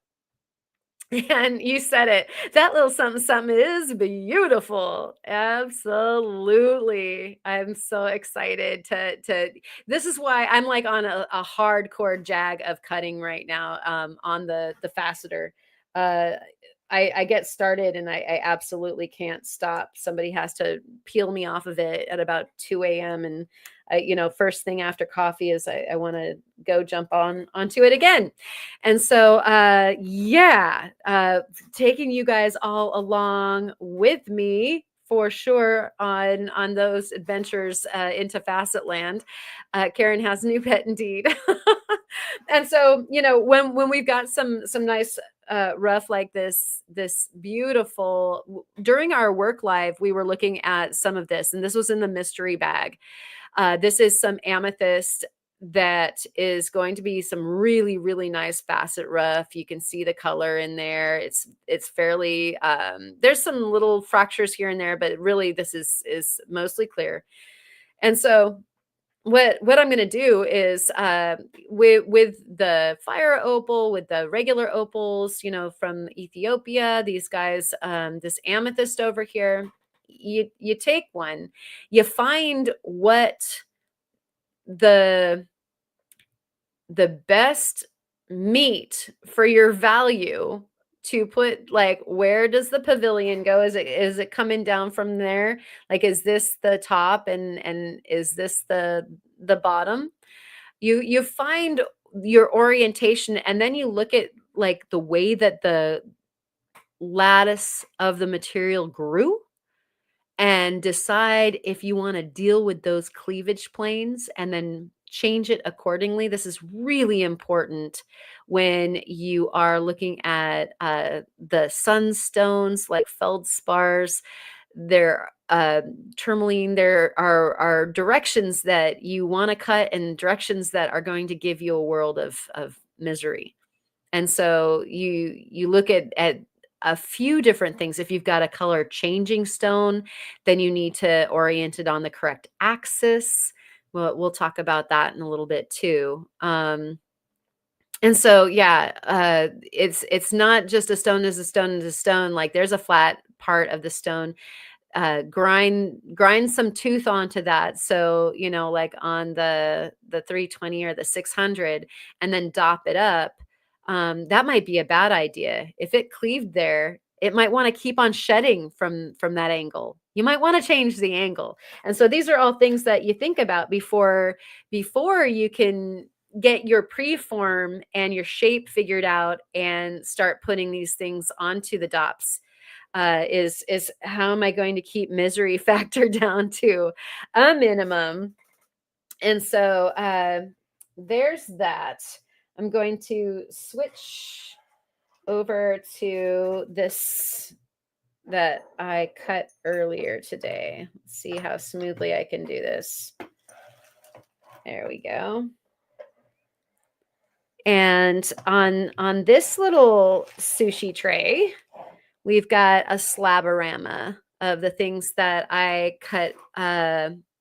And you said it. That little something something is beautiful. Absolutely. I'm so excited to this is why I'm like on a hardcore jag of cutting right now on the faceter. Uh I get started and I absolutely can't stop. Somebody has to peel me off of it at about 2 a.m. And first thing after coffee is I want to go jump onto it again. And so, taking you guys all along with me for sure on those adventures into Facet Land. Karen has a new pet indeed. And so, when we've got some nice rough like this beautiful during our work live, we were looking at some of this, and this was in the mystery bag. This is some amethyst that is going to be some really, really nice facet rough. You can see the color in there. It's fairly, there's some little fractures here and there, but really this is mostly clear. And so what I'm going to do is with the fire opal, with the regular opals, from Ethiopia, these guys, this amethyst over here, you take one, you find what the best meat for your value to put, like, where does the pavilion go? Is it coming down from there? Like, is this the top and is this the bottom? You find your orientation, and then you look at like the way that the lattice of the material grew and decide if you want to deal with those cleavage planes and then change it accordingly. This is really important when you are looking at the sunstones like feldspars. There, tourmaline, there are directions that you want to cut and directions that are going to give you a world of misery. And so you look at a few different things. If you've got a color changing stone, then you need to orient it on the correct axis. We'll talk about that in a little bit too. And so, it's not just a stone is a stone is a stone. Like, there's a flat part of the stone. Grind some tooth onto that. So, like on the 320 or the 600, and then dop it up. That might be a bad idea. If it cleaved there, it might want to keep on shedding from that angle. You might want to change the angle. And so these are all things that you think about before you can get your preform and your shape figured out and start putting these things onto the dops. Is how am I going to keep misery factor down to a minimum? And so there's that. I'm going to switch over to this that I cut earlier today. Let's see how smoothly I can do this. There we go. And on this little sushi tray, we've got a slaborama of the things that I cut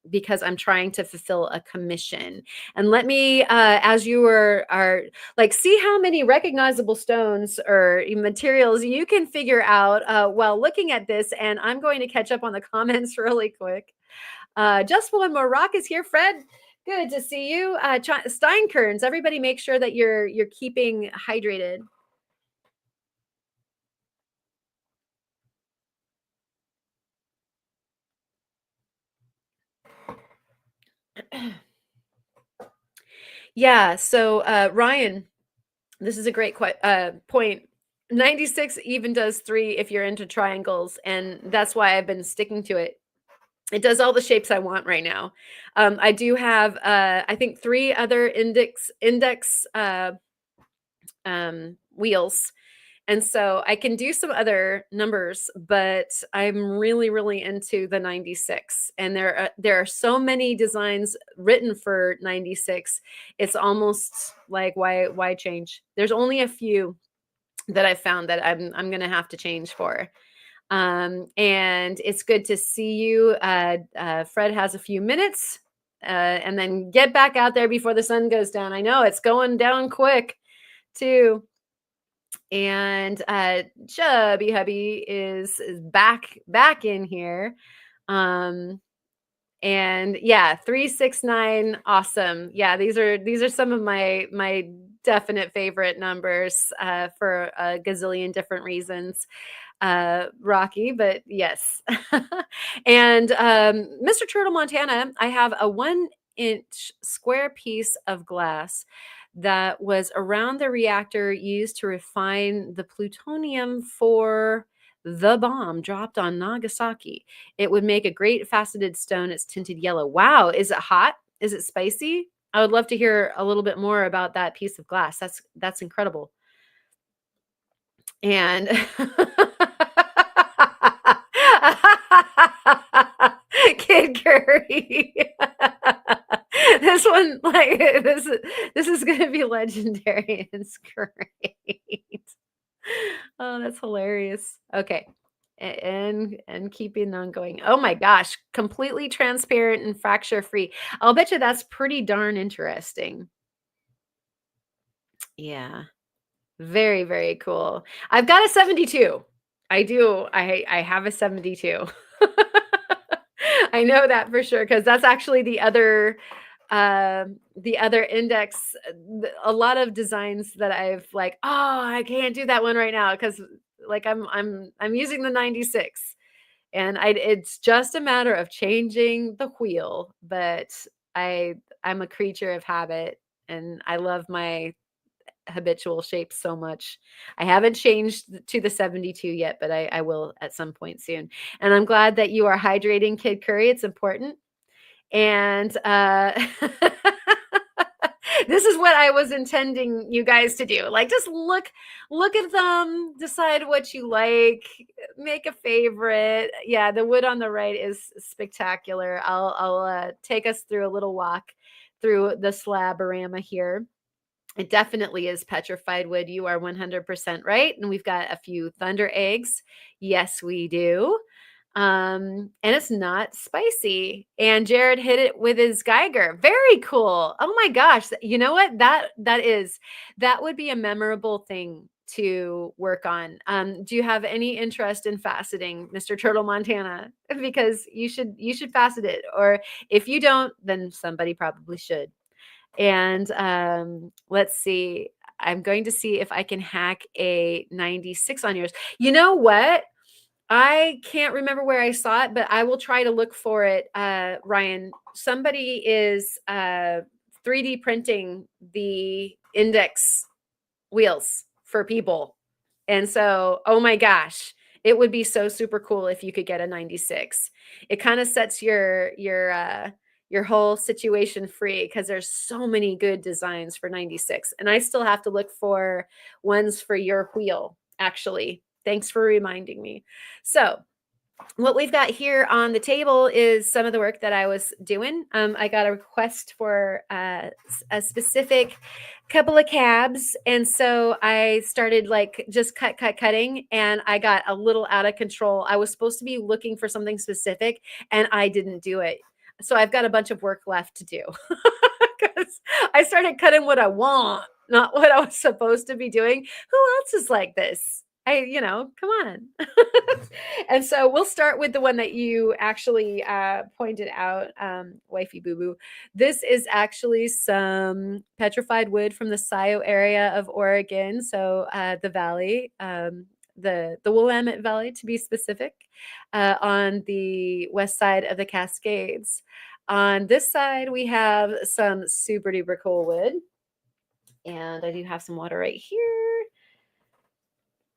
because I'm trying to fulfill a commission. And let me, as you are like, see how many recognizable stones or materials you can figure out while looking at this. And I'm going to catch up on the comments really quick. Just one more rock is here, Fred. Good to see you. Steinkerns, everybody make sure that you're keeping hydrated. Yeah, so Ryan, this is a great point. 96 even does 3 if you're into triangles, and that's why I've been sticking to it. It does all the shapes I want right now. I do have, I think, 3 other index wheels. And so I can do some other numbers, but I'm really, really into the 96. And there are so many designs written for 96. It's almost like why change? There's only a few that I found that I'm gonna have to change for. And it's good to see you. Fred has a few minutes, and then get back out there before the sun goes down. I know it's going down quick, too. And Chubby Hubby is back in here. And yeah, 369, awesome. Yeah, these are some of my definite favorite numbers for a gazillion different reasons. Rocky, but yes. And Mr. Turtle Montana, I have a 1-inch square piece of glass that was around the reactor used to refine the plutonium for the bomb dropped on Nagasaki. It would make a great faceted stone. It's tinted yellow. Wow, is it hot? Is it spicy? I would love to hear a little bit more about that piece of glass. That's incredible. And Kid Curry. This one, like this is gonna be legendary. It's great. Oh, that's hilarious. Okay. And keeping on going. Oh my gosh, completely transparent and fracture free. I'll bet you that's pretty darn interesting. Yeah. Very, very cool. I've got a 72. I do. I have a 72. I know that for sure because that's actually the other index. A lot of designs that I've like, oh, I can't do that one right now because like I'm using the 96, and it's just a matter of changing the wheel. But I'm a creature of habit, and I love my habitual shape so much. I haven't changed to the 72 yet, but I will at some point soon. And I'm glad that you are hydrating, Kid Curry. It's important. And this is what I was intending you guys to do. Like, just look at them, decide what you like, make a favorite. Yeah, the wood on the right is spectacular. I'll take us through a little walk through the slaborama here. It definitely is petrified wood. You are 100% right. And we've got a few thunder eggs. Yes, we do. And it's not spicy. And Jared hit it with his Geiger. Very cool. Oh my gosh. You know what? That would be a memorable thing to work on. Do you have any interest in faceting, Mr. Turtle Montana? Because you should facet it. Or if you don't, then somebody probably should. And let's see. I'm going to see if I can hack a 96 on yours. You know what? I can't remember where I saw it, but I will try to look for it. Ryan, somebody is 3D printing the index wheels for people. And so, oh my gosh, it would be so super cool if you could get a 96. It kind of sets your whole situation free because there's so many good designs for 96. And I still have to look for ones for your wheel, actually. Thanks for reminding me. So, what we've got here on the table is some of the work that I was doing. I got a request for a specific couple of cabs. And so I started like just cutting, and I got a little out of control. I was supposed to be looking for something specific, and I didn't do it. So I've got a bunch of work left to do because I started cutting what I want, not what I was supposed to be doing. Who else is like this? Come on. And so we'll start with the one that you actually pointed out, Wifey Boo Boo. This is actually some petrified wood from the Scioto area of Oregon. So the valley, the Willamette Valley to be specific, on the west side of the Cascades. On this side, we have some super duper cool wood. And I do have some water right here.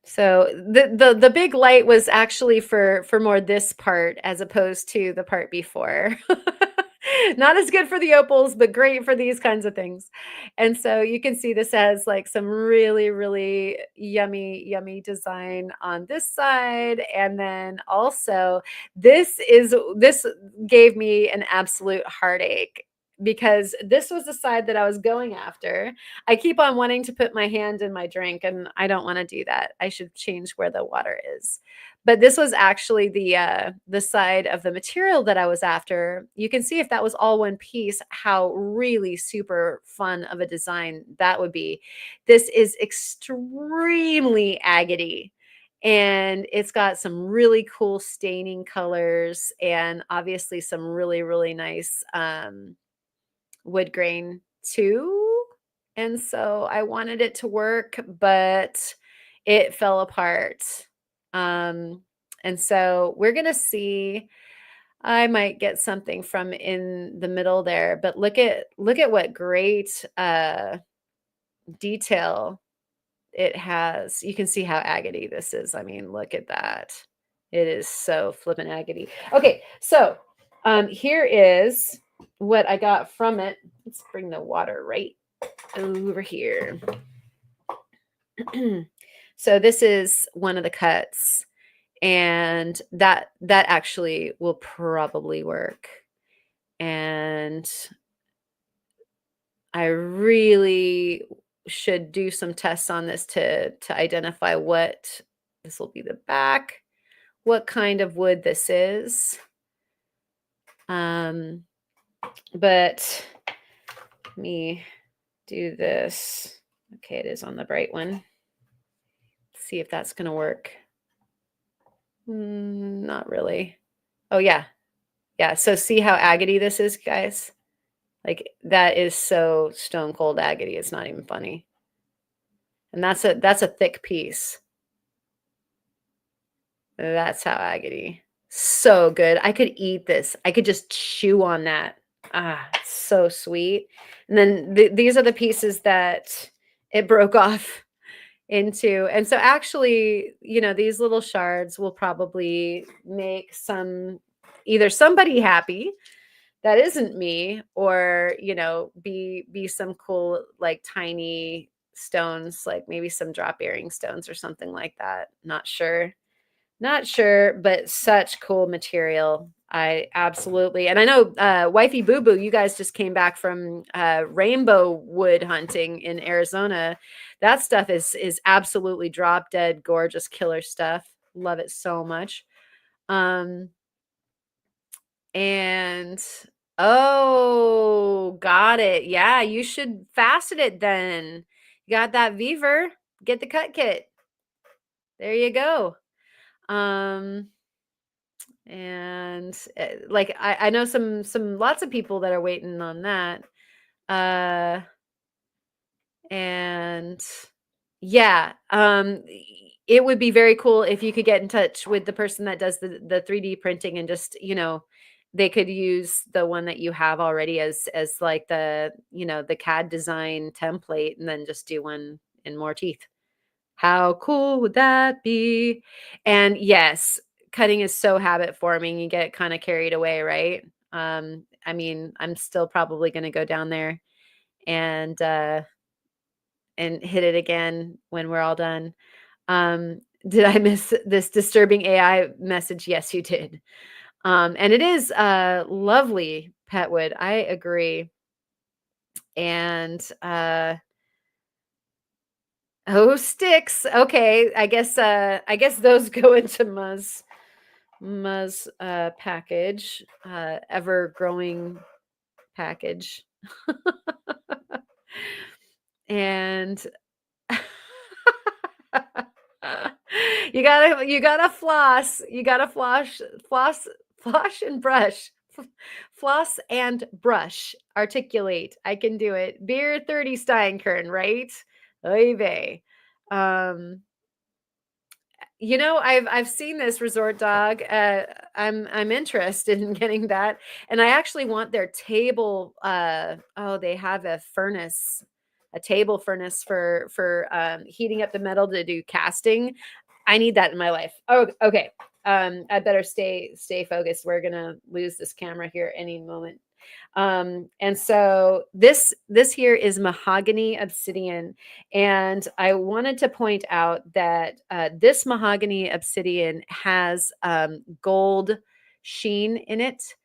So the big light was actually for more this part as opposed to the part before. Not as good for the opals, but great for these kinds of things. And so you can see this has like some really, really yummy design on this side. And then also this gave me an absolute heartache because this was the side that I was going after. I keep on wanting to put my hand in my drink, and I don't want to do that. I should change where the water is. But this was actually the side of the material that I was after. You can see if that was all one piece, how really super fun of a design that would be. This is extremely agate-y. And it's got some really cool staining colors and obviously some really, really nice wood grain too. And so I wanted it to work, but it fell apart. And so we're going to see, I might get something from in the middle there, but look at what great detail it has. You can see how agate this is. I mean, look at that. It is so flippin' agate. Okay, so here is what I got from it. Let's bring the water right over here. So this is one of the cuts, and that actually will probably work. And I really should do some tests on this to identify what this will be the back, what kind of wood this is. But let me do this. Okay, it is on the bright one. Let's see if that's going to work. Not really. Oh, yeah. Yeah, so see how agate this is, guys? Like, that is so stone cold agate. It's not even funny. And that's a thick piece. That's how agate. So good. I could eat this. I could just chew on that. Ah, it's so sweet. And then these are the pieces that it broke off into. And so actually, these little shards will probably make either somebody happy that isn't me, or, be some cool, like tiny stones, like maybe some drop bearing stones or something like that. Not sure, but such cool material. I absolutely. And I know Wifey Boo Boo, you guys just came back from rainbow wood hunting in Arizona. That stuff is absolutely drop dead gorgeous killer stuff. Love it so much. And oh, got it. Yeah, you should facet it then. You got that Weaver, get the cut kit. There you go. And like I know some lots of people that are waiting on that. And yeah, it would be very cool if you could get in touch with the person that does the 3D printing and just, they could use the one that you have already as like the, the CAD design template, and then just do one in more teeth. How cool would that be? And yes, cutting is so habit forming. You get kind of carried away, right? I mean, I'm still probably going to go down there and hit it again when we're all done. Did I miss this disturbing AI message? Yes, you did. And it is lovely, Petwood. I agree. And oh, sticks. Okay, I guess those go into Muzz package, ever growing package. And you gotta floss. You gotta floss and brush. Floss and brush. Articulate. I can do it. Beer 30 Steinkern, right? Oy vey. I've seen this Resort Dog. I'm interested in getting that, and I actually want their table. They have a furnace, a table furnace for heating up the metal to do casting. I need that in my life. Oh, okay. I better stay focused. We're gonna lose this camera here any moment. And so this here is mahogany obsidian, and I wanted to point out that this mahogany obsidian has gold sheen in it,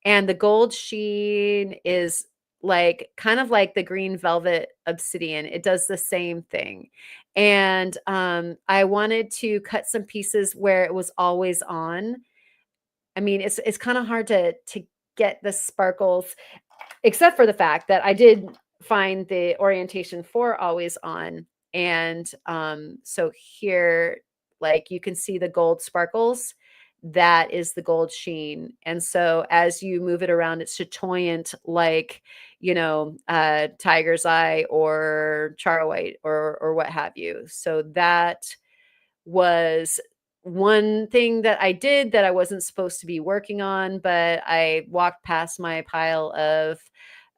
and the gold sheen is like kind of like the green velvet obsidian. It does the same thing. And I wanted to cut some pieces where it was always on. I mean, it's kind of hard to get the sparkles, except for the fact that I did find the orientation for always on. And so here, like, you can see the gold sparkles. That is the gold sheen. And so as you move it around, it's chatoyant, like, tiger's eye or char white or what have you. So that was one thing that I did that I wasn't supposed to be working on, but I walked past my pile of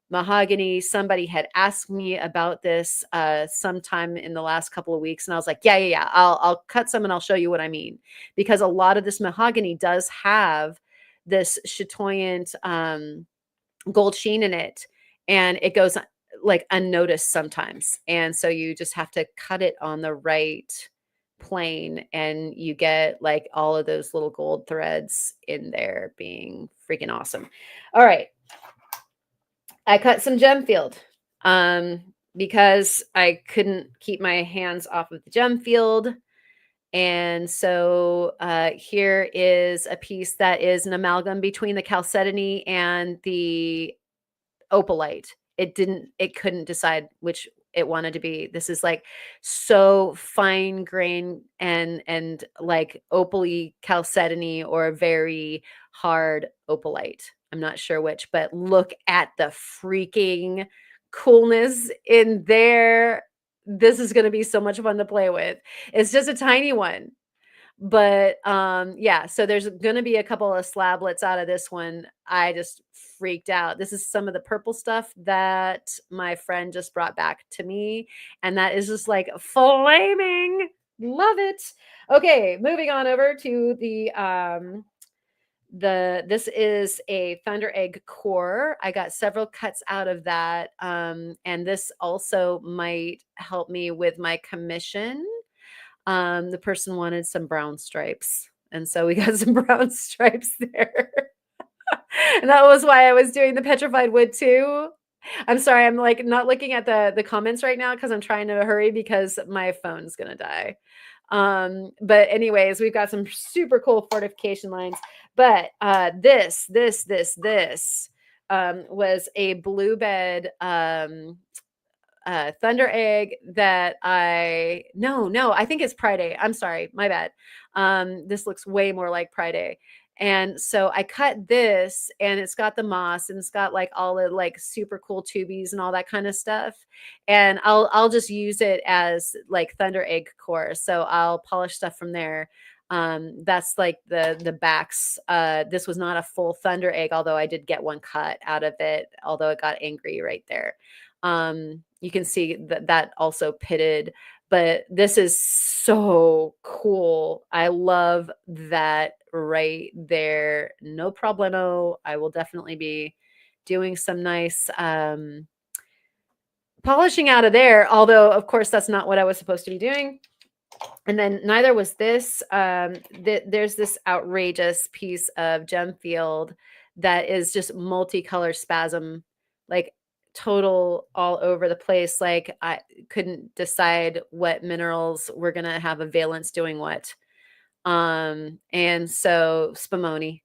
mahogany. Somebody had asked me about this sometime in the last couple of weeks, and I was like, yeah. I'll cut some and I'll show you what I mean, because a lot of this mahogany does have this chatoyant gold sheen in it, and it goes like unnoticed sometimes. And so you just have to cut it on the right plane, and you get like all of those little gold threads in there, being freaking awesome. All right. I cut some gem field because I couldn't keep my hands off of the gem field. And so here is a piece that is an amalgam between the chalcedony and the opalite. It couldn't decide which it wanted to be. This is like so fine grain and like opaly chalcedony or very hard opalite. I'm not sure which, but look at the freaking coolness in there. This is going to be so much fun to play with. It's just a tiny one. But yeah, so there's going to be a couple of slablets out of this one. I just freaked out. This is some of the purple stuff that my friend just brought back to me, and that is just like flaming. Love it. Okay, moving on over to this is a thunder egg core. I got several cuts out of that, and this also might help me with my commission. The person wanted some brown stripes, and so we got some brown stripes there. And that was why I was doing the petrified wood too. I'm sorry, I'm like not looking at the comments right now because I'm trying to hurry because my phone's gonna die. But anyways, we've got some super cool fortification lines. But this was a blue bed thunder egg that I think it's Pride Day. I'm sorry, my bad. This looks way more like Pride Day. And so I cut this, and it's got the moss, and it's got like all the like super cool tubies and all that kind of stuff. And I'll just use it as like thunder egg core. So I'll polish stuff from there. That's like the backs. This was not a full thunder egg, although I did get one cut out of it, although it got angry right there. You can see that also pitted, but this is so cool. I love that right there. No problemo. I will definitely be doing some nice polishing out of there, although of course that's not what I was supposed to be doing. And then neither was this. There's this outrageous piece of gem field that is just multicolor spasm, like total all over the place. Like I couldn't decide what minerals were gonna have a valence doing what. And so spumoni.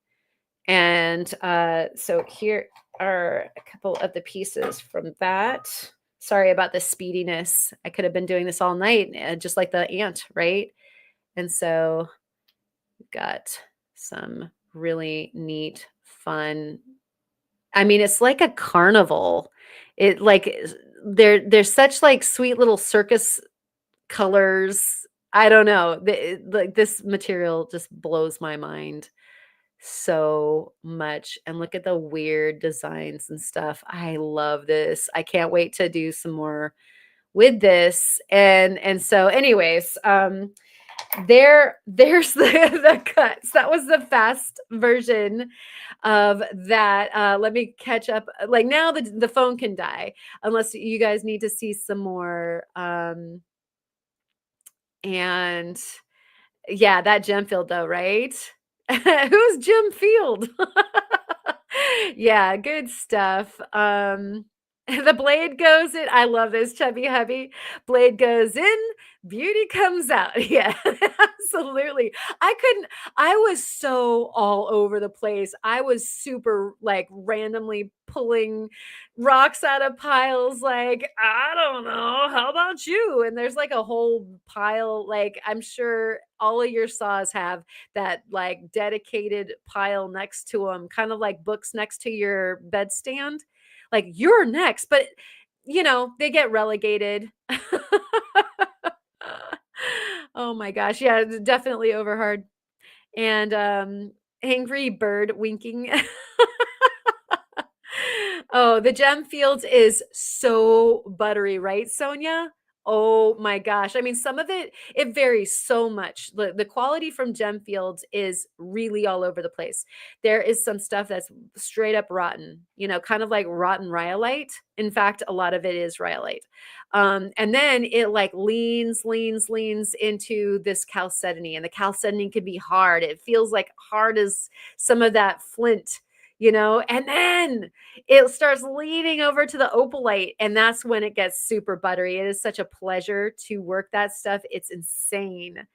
And so here are a couple of the pieces from that. Sorry about the speediness. I could have been doing this all night, just like the ant, right? And so we've got some really neat, fun. I mean, it's like a carnival. It like there's such like sweet little circus colors. I don't know. Like this material just blows my mind so much. And look at the weird designs and stuff. I love this. I can't wait to do some more with this. And so anyways, there's the cuts. That was the fast version of that. Let me catch up. Like now the phone can die unless you guys need to see some more. And yeah, that gem field though, right? Who's Jim Field? Yeah, good stuff. The blade goes in. I love this chubby hubby. Blade goes in, beauty comes out. Yeah, absolutely. I was so all over the place. I was super like randomly pulling rocks out of piles, like, I don't know, how about you? And there's like a whole pile, like, I'm sure all of your saws have that like dedicated pile next to them, kind of like books next to your bedstand. Like, you're next, but they get relegated. Oh my gosh. Yeah, definitely over hard. And angry bird winking. Oh, the gem fields is so buttery, right, Sonia? Oh my gosh. I mean, some of it varies so much. The quality from gem fields is really all over the place. There is some stuff that's straight up rotten, kind of like rotten rhyolite. In fact, a lot of it is rhyolite. And then it like leans into this chalcedony, and the chalcedony can be hard. It feels like hard as some of that flint, and then it starts leaning over to the opalite, and that's when it gets super buttery. It is such a pleasure to work that stuff. It's insane.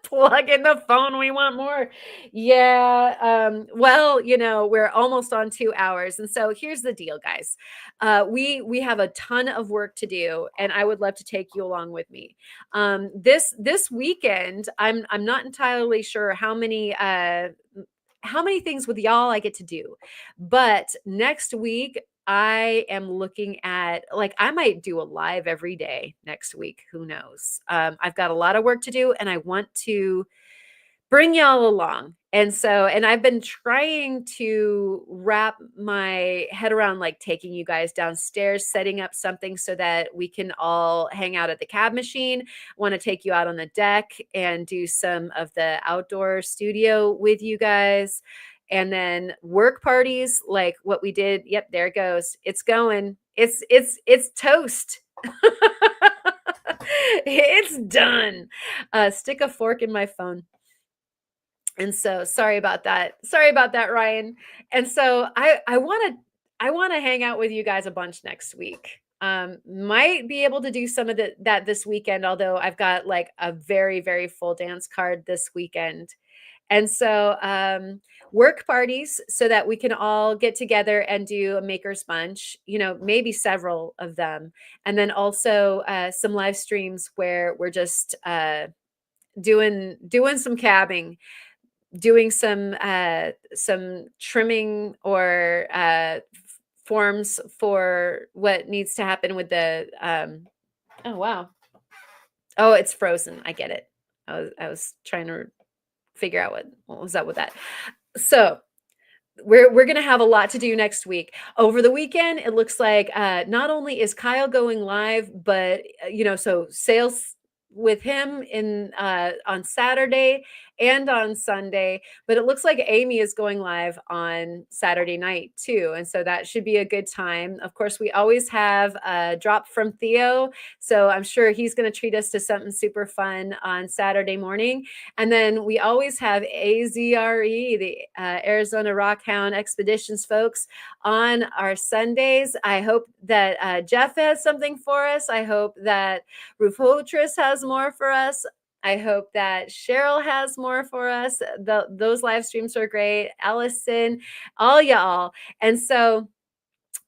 Plug in the phone. We want more. Yeah. Well, we're almost on 2 hours. And so here's the deal, guys. We have a ton of work to do, and I would love to take you along with me. This weekend, I'm not entirely sure how many things with y'all I get to do. But next week, I am looking at, like, I might do a live every day next week. Who knows? I've got a lot of work to do, and I want to bring y'all along. And I've been trying to wrap my head around like taking you guys downstairs, setting up something so that we can all hang out at the cab machine. Want to take you out on the deck and do some of the outdoor studio with you guys. And then work parties like what we did. Yep, there it goes. It's going. It's toast. It's done. Stick a fork in my phone. And so sorry about that. Sorry about that, Ryan. And so I want to hang out with you guys a bunch next week. Might be able to do some of that this weekend, although I've got like a very, very full dance card this weekend. And so work parties so that we can all get together and do a maker's bunch, maybe several of them. And then also some live streams where we're just doing some cabbing, doing some trimming or forms for what needs to happen with the oh wow, Oh, it's frozen. I get it. I was trying to figure out what was up with that. So we're gonna have a lot to do next week. Over the weekend, it looks like not only is Kyle going live, but so sales with him in on Saturday and on Sunday. But it looks like Amy is going live on Saturday night too, and so that should be a good time. Of course, we always have a drop from Theo, so I'm sure he's going to treat us to something super fun on Saturday morning. And then we always have AZRE, the Arizona Rockhound Expeditions folks, on our Sundays. I hope that Jeff has something for us. I hope that Rufotris has more for us. I hope that Cheryl has more for us. Those live streams are great. Allison, all y'all. And so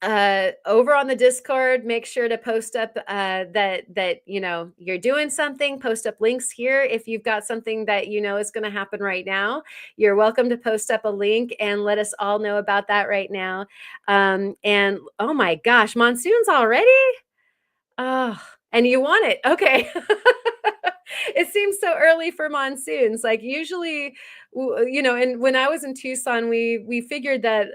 over on the Discord, make sure to post up that you're doing something. Post up links here if you've got something that is going to happen right now. You're welcome to post up a link and let us all know about that right now. And oh my gosh, monsoons already? Oh, and you want it. Okay. It seems so early for monsoons. Like usually, and when I was in Tucson, we figured that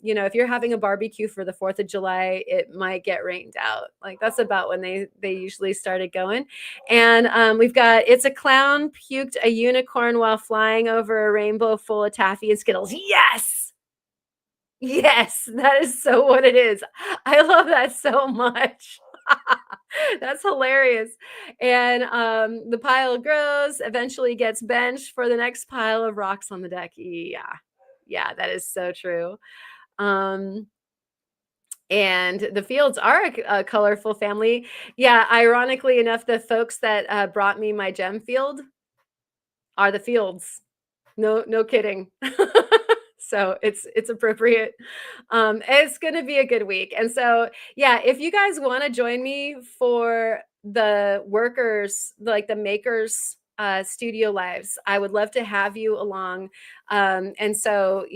if you're having a barbecue for the 4th of July, it might get rained out. Like that's about when they usually started going. And we've got It's a Clown Puked a Unicorn While Flying Over a Rainbow Full of Taffy and Skittles. Yes. Yes, that is so what it is. I love that so much. That's hilarious. And the pile grows, eventually gets benched for the next pile of rocks on the deck. Yeah. Yeah, that is so true. And the fields are a colorful family. Yeah, ironically enough, the folks that brought me my gem field are the fields. No kidding. So it's appropriate. It's going to be a good week. And so, yeah, if you guys want to join me for the workers, like the makers studio lives, I would love to have you along. And so,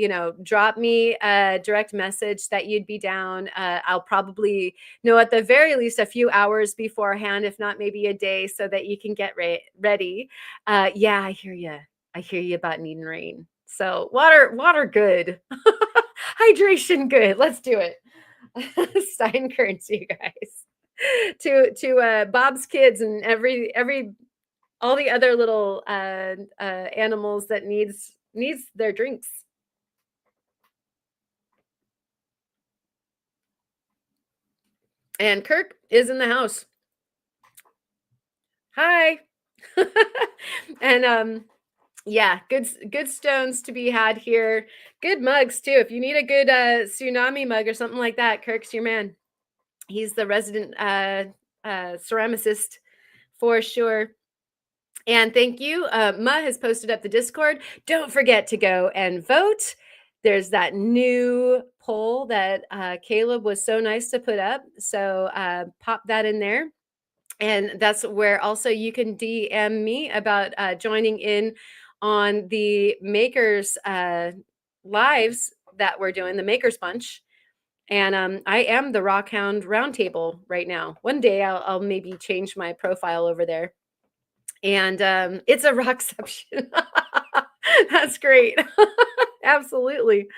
drop me a direct message that you'd be down. I'll probably know at the very least a few hours beforehand, if not maybe a day, so that you can get ready. Yeah, I hear you. I hear you about needing rain. So water good. Hydration good. Let's do it. Stein currency, you guys. To Bob's kids and every all the other little animals that needs their drinks. And Kirk is in the house. Hi. And yeah, good stones to be had here. Good mugs too. If you need a good tsunami mug or something like that, Kirk's your man. He's the resident ceramicist for sure. And thank you. Ma has posted up the Discord. Don't forget to go and vote. There's that new poll that Caleb was so nice to put up. So pop that in there. And that's where also you can DM me about joining in on the makers lives that we're doing, the Makers Bunch. And I am the Rockhound Roundtable right now. One day I'll maybe change my profile over there. And it's a rockception. That's great. Absolutely.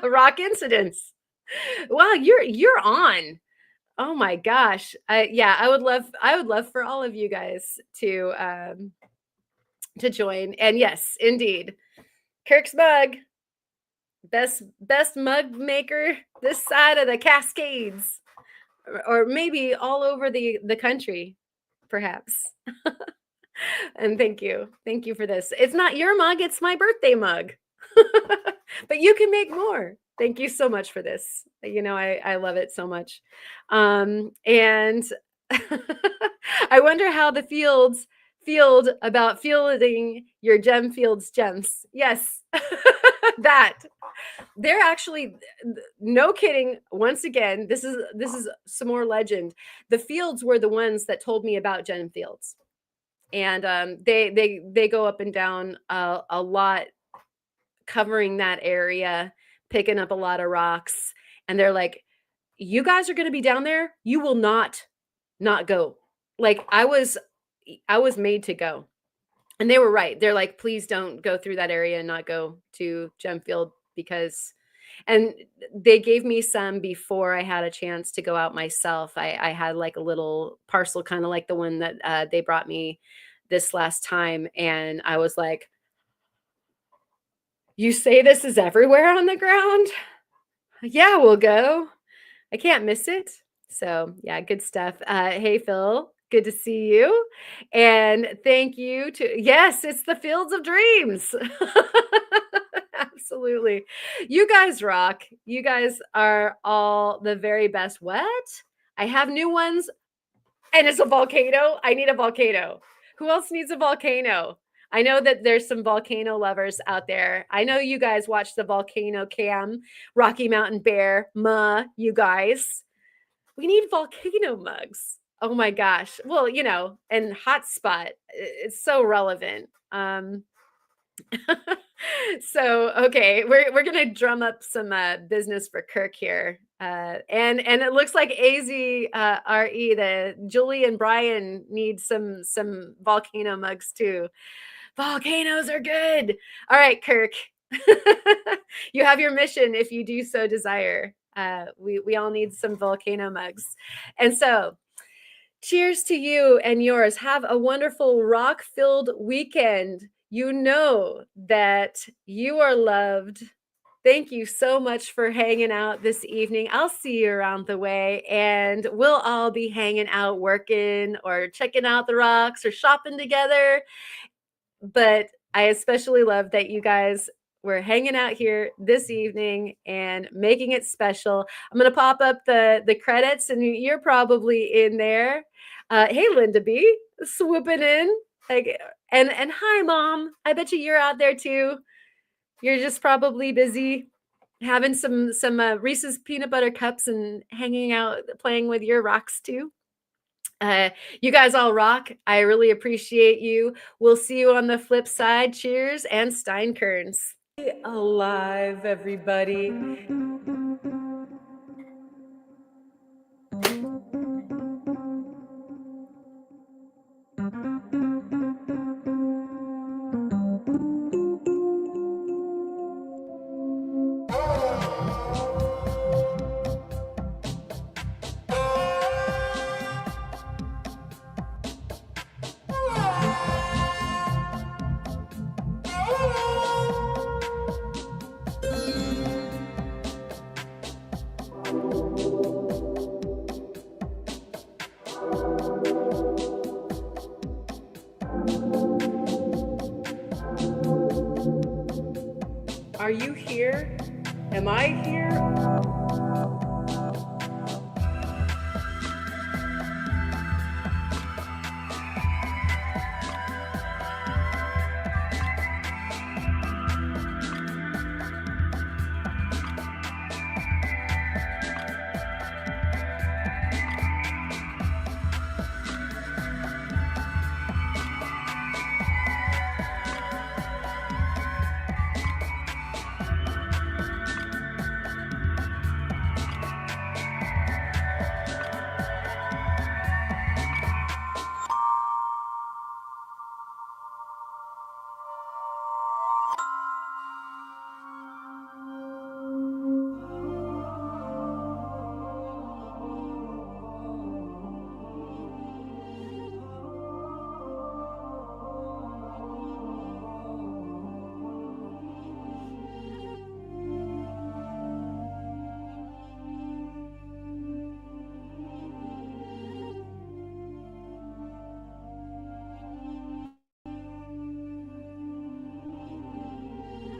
Rock incidents. Wow, you're on. Oh my gosh. Yeah, I would love for all of you guys to join. And yes, indeed. Kirk's mug. Best mug maker this side of the Cascades. Or maybe all over the country, perhaps. And thank you. Thank you for this. It's not your mug, it's my birthday mug. But you can make more. Thank you so much for this. I love it so much. And I wonder how the field about fielding your gem fields gems. Yes. That. They're actually, no kidding, once again, this is some more legend. The fields were the ones that told me about gem fields. And they go up and down a lot, covering that area, picking up a lot of rocks. And they're like, you guys are going to be down there, you will not go. like I was made to go. And they were right. They're like, please don't go through that area and not go to Gemfield because, and they gave me some before I had a chance to go out myself. I had like a little parcel, kind of like the one that they brought me this last time. And I was like, you say this is everywhere on the ground? Yeah, we'll go. I can't miss it. So, yeah, good stuff. Hey, Phil, good to see you. And thank you to, yes, it's the Fields of Dreams. Absolutely. You guys rock. You guys are all the very best. What? I have new ones and it's a volcano. I need a volcano. Who else needs a volcano? I know that there's some volcano lovers out there. I know you guys watch the volcano cam, Rocky Mountain Bear, you guys. We need volcano mugs. Oh my gosh. Well, and hotspot, it's so relevant. So okay, we're gonna drum up some business for Kirk here, and it looks like AZRE, the Julie and Brian need some volcano mugs too. Volcanoes are good. All right, Kirk, you have your mission if you do so desire. We all need some volcano mugs, and so. Cheers to you and yours. Have a wonderful rock-filled weekend. You know that you are loved. Thank you so much for hanging out this evening. I'll see you around the way, and we'll all be hanging out, working or checking out the rocks or shopping together. But I especially love that you guys were hanging out here this evening and making it special. I'm going to pop up the credits, and you're probably in there. Hey, Linda B, swooping in. And hi, Mom. I bet you're out there too. You're just probably busy having some Reese's peanut butter cups and hanging out, playing with your rocks too. You guys all rock. I really appreciate you. We'll see you on the flip side. Cheers and Steinkerns. Alive, everybody. Are you here? Am I here?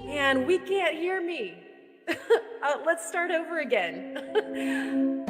And we can't hear me. Let's start over again.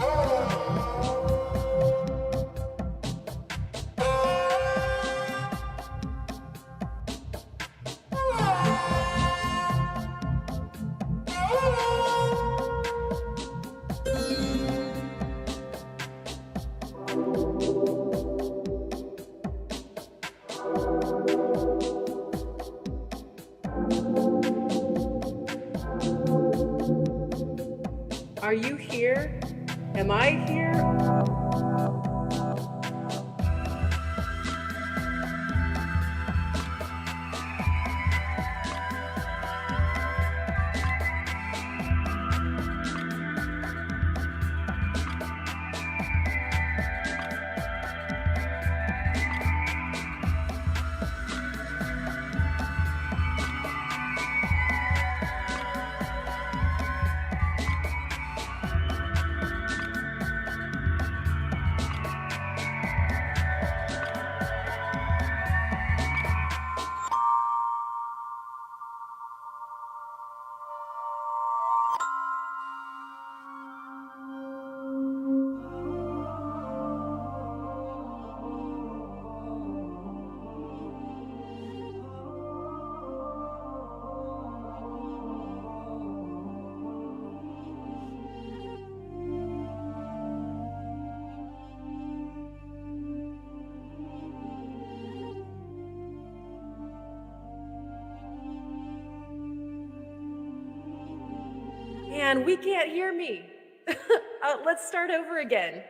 Are you here? Am I here? man, we can't hear me. Let's start over again.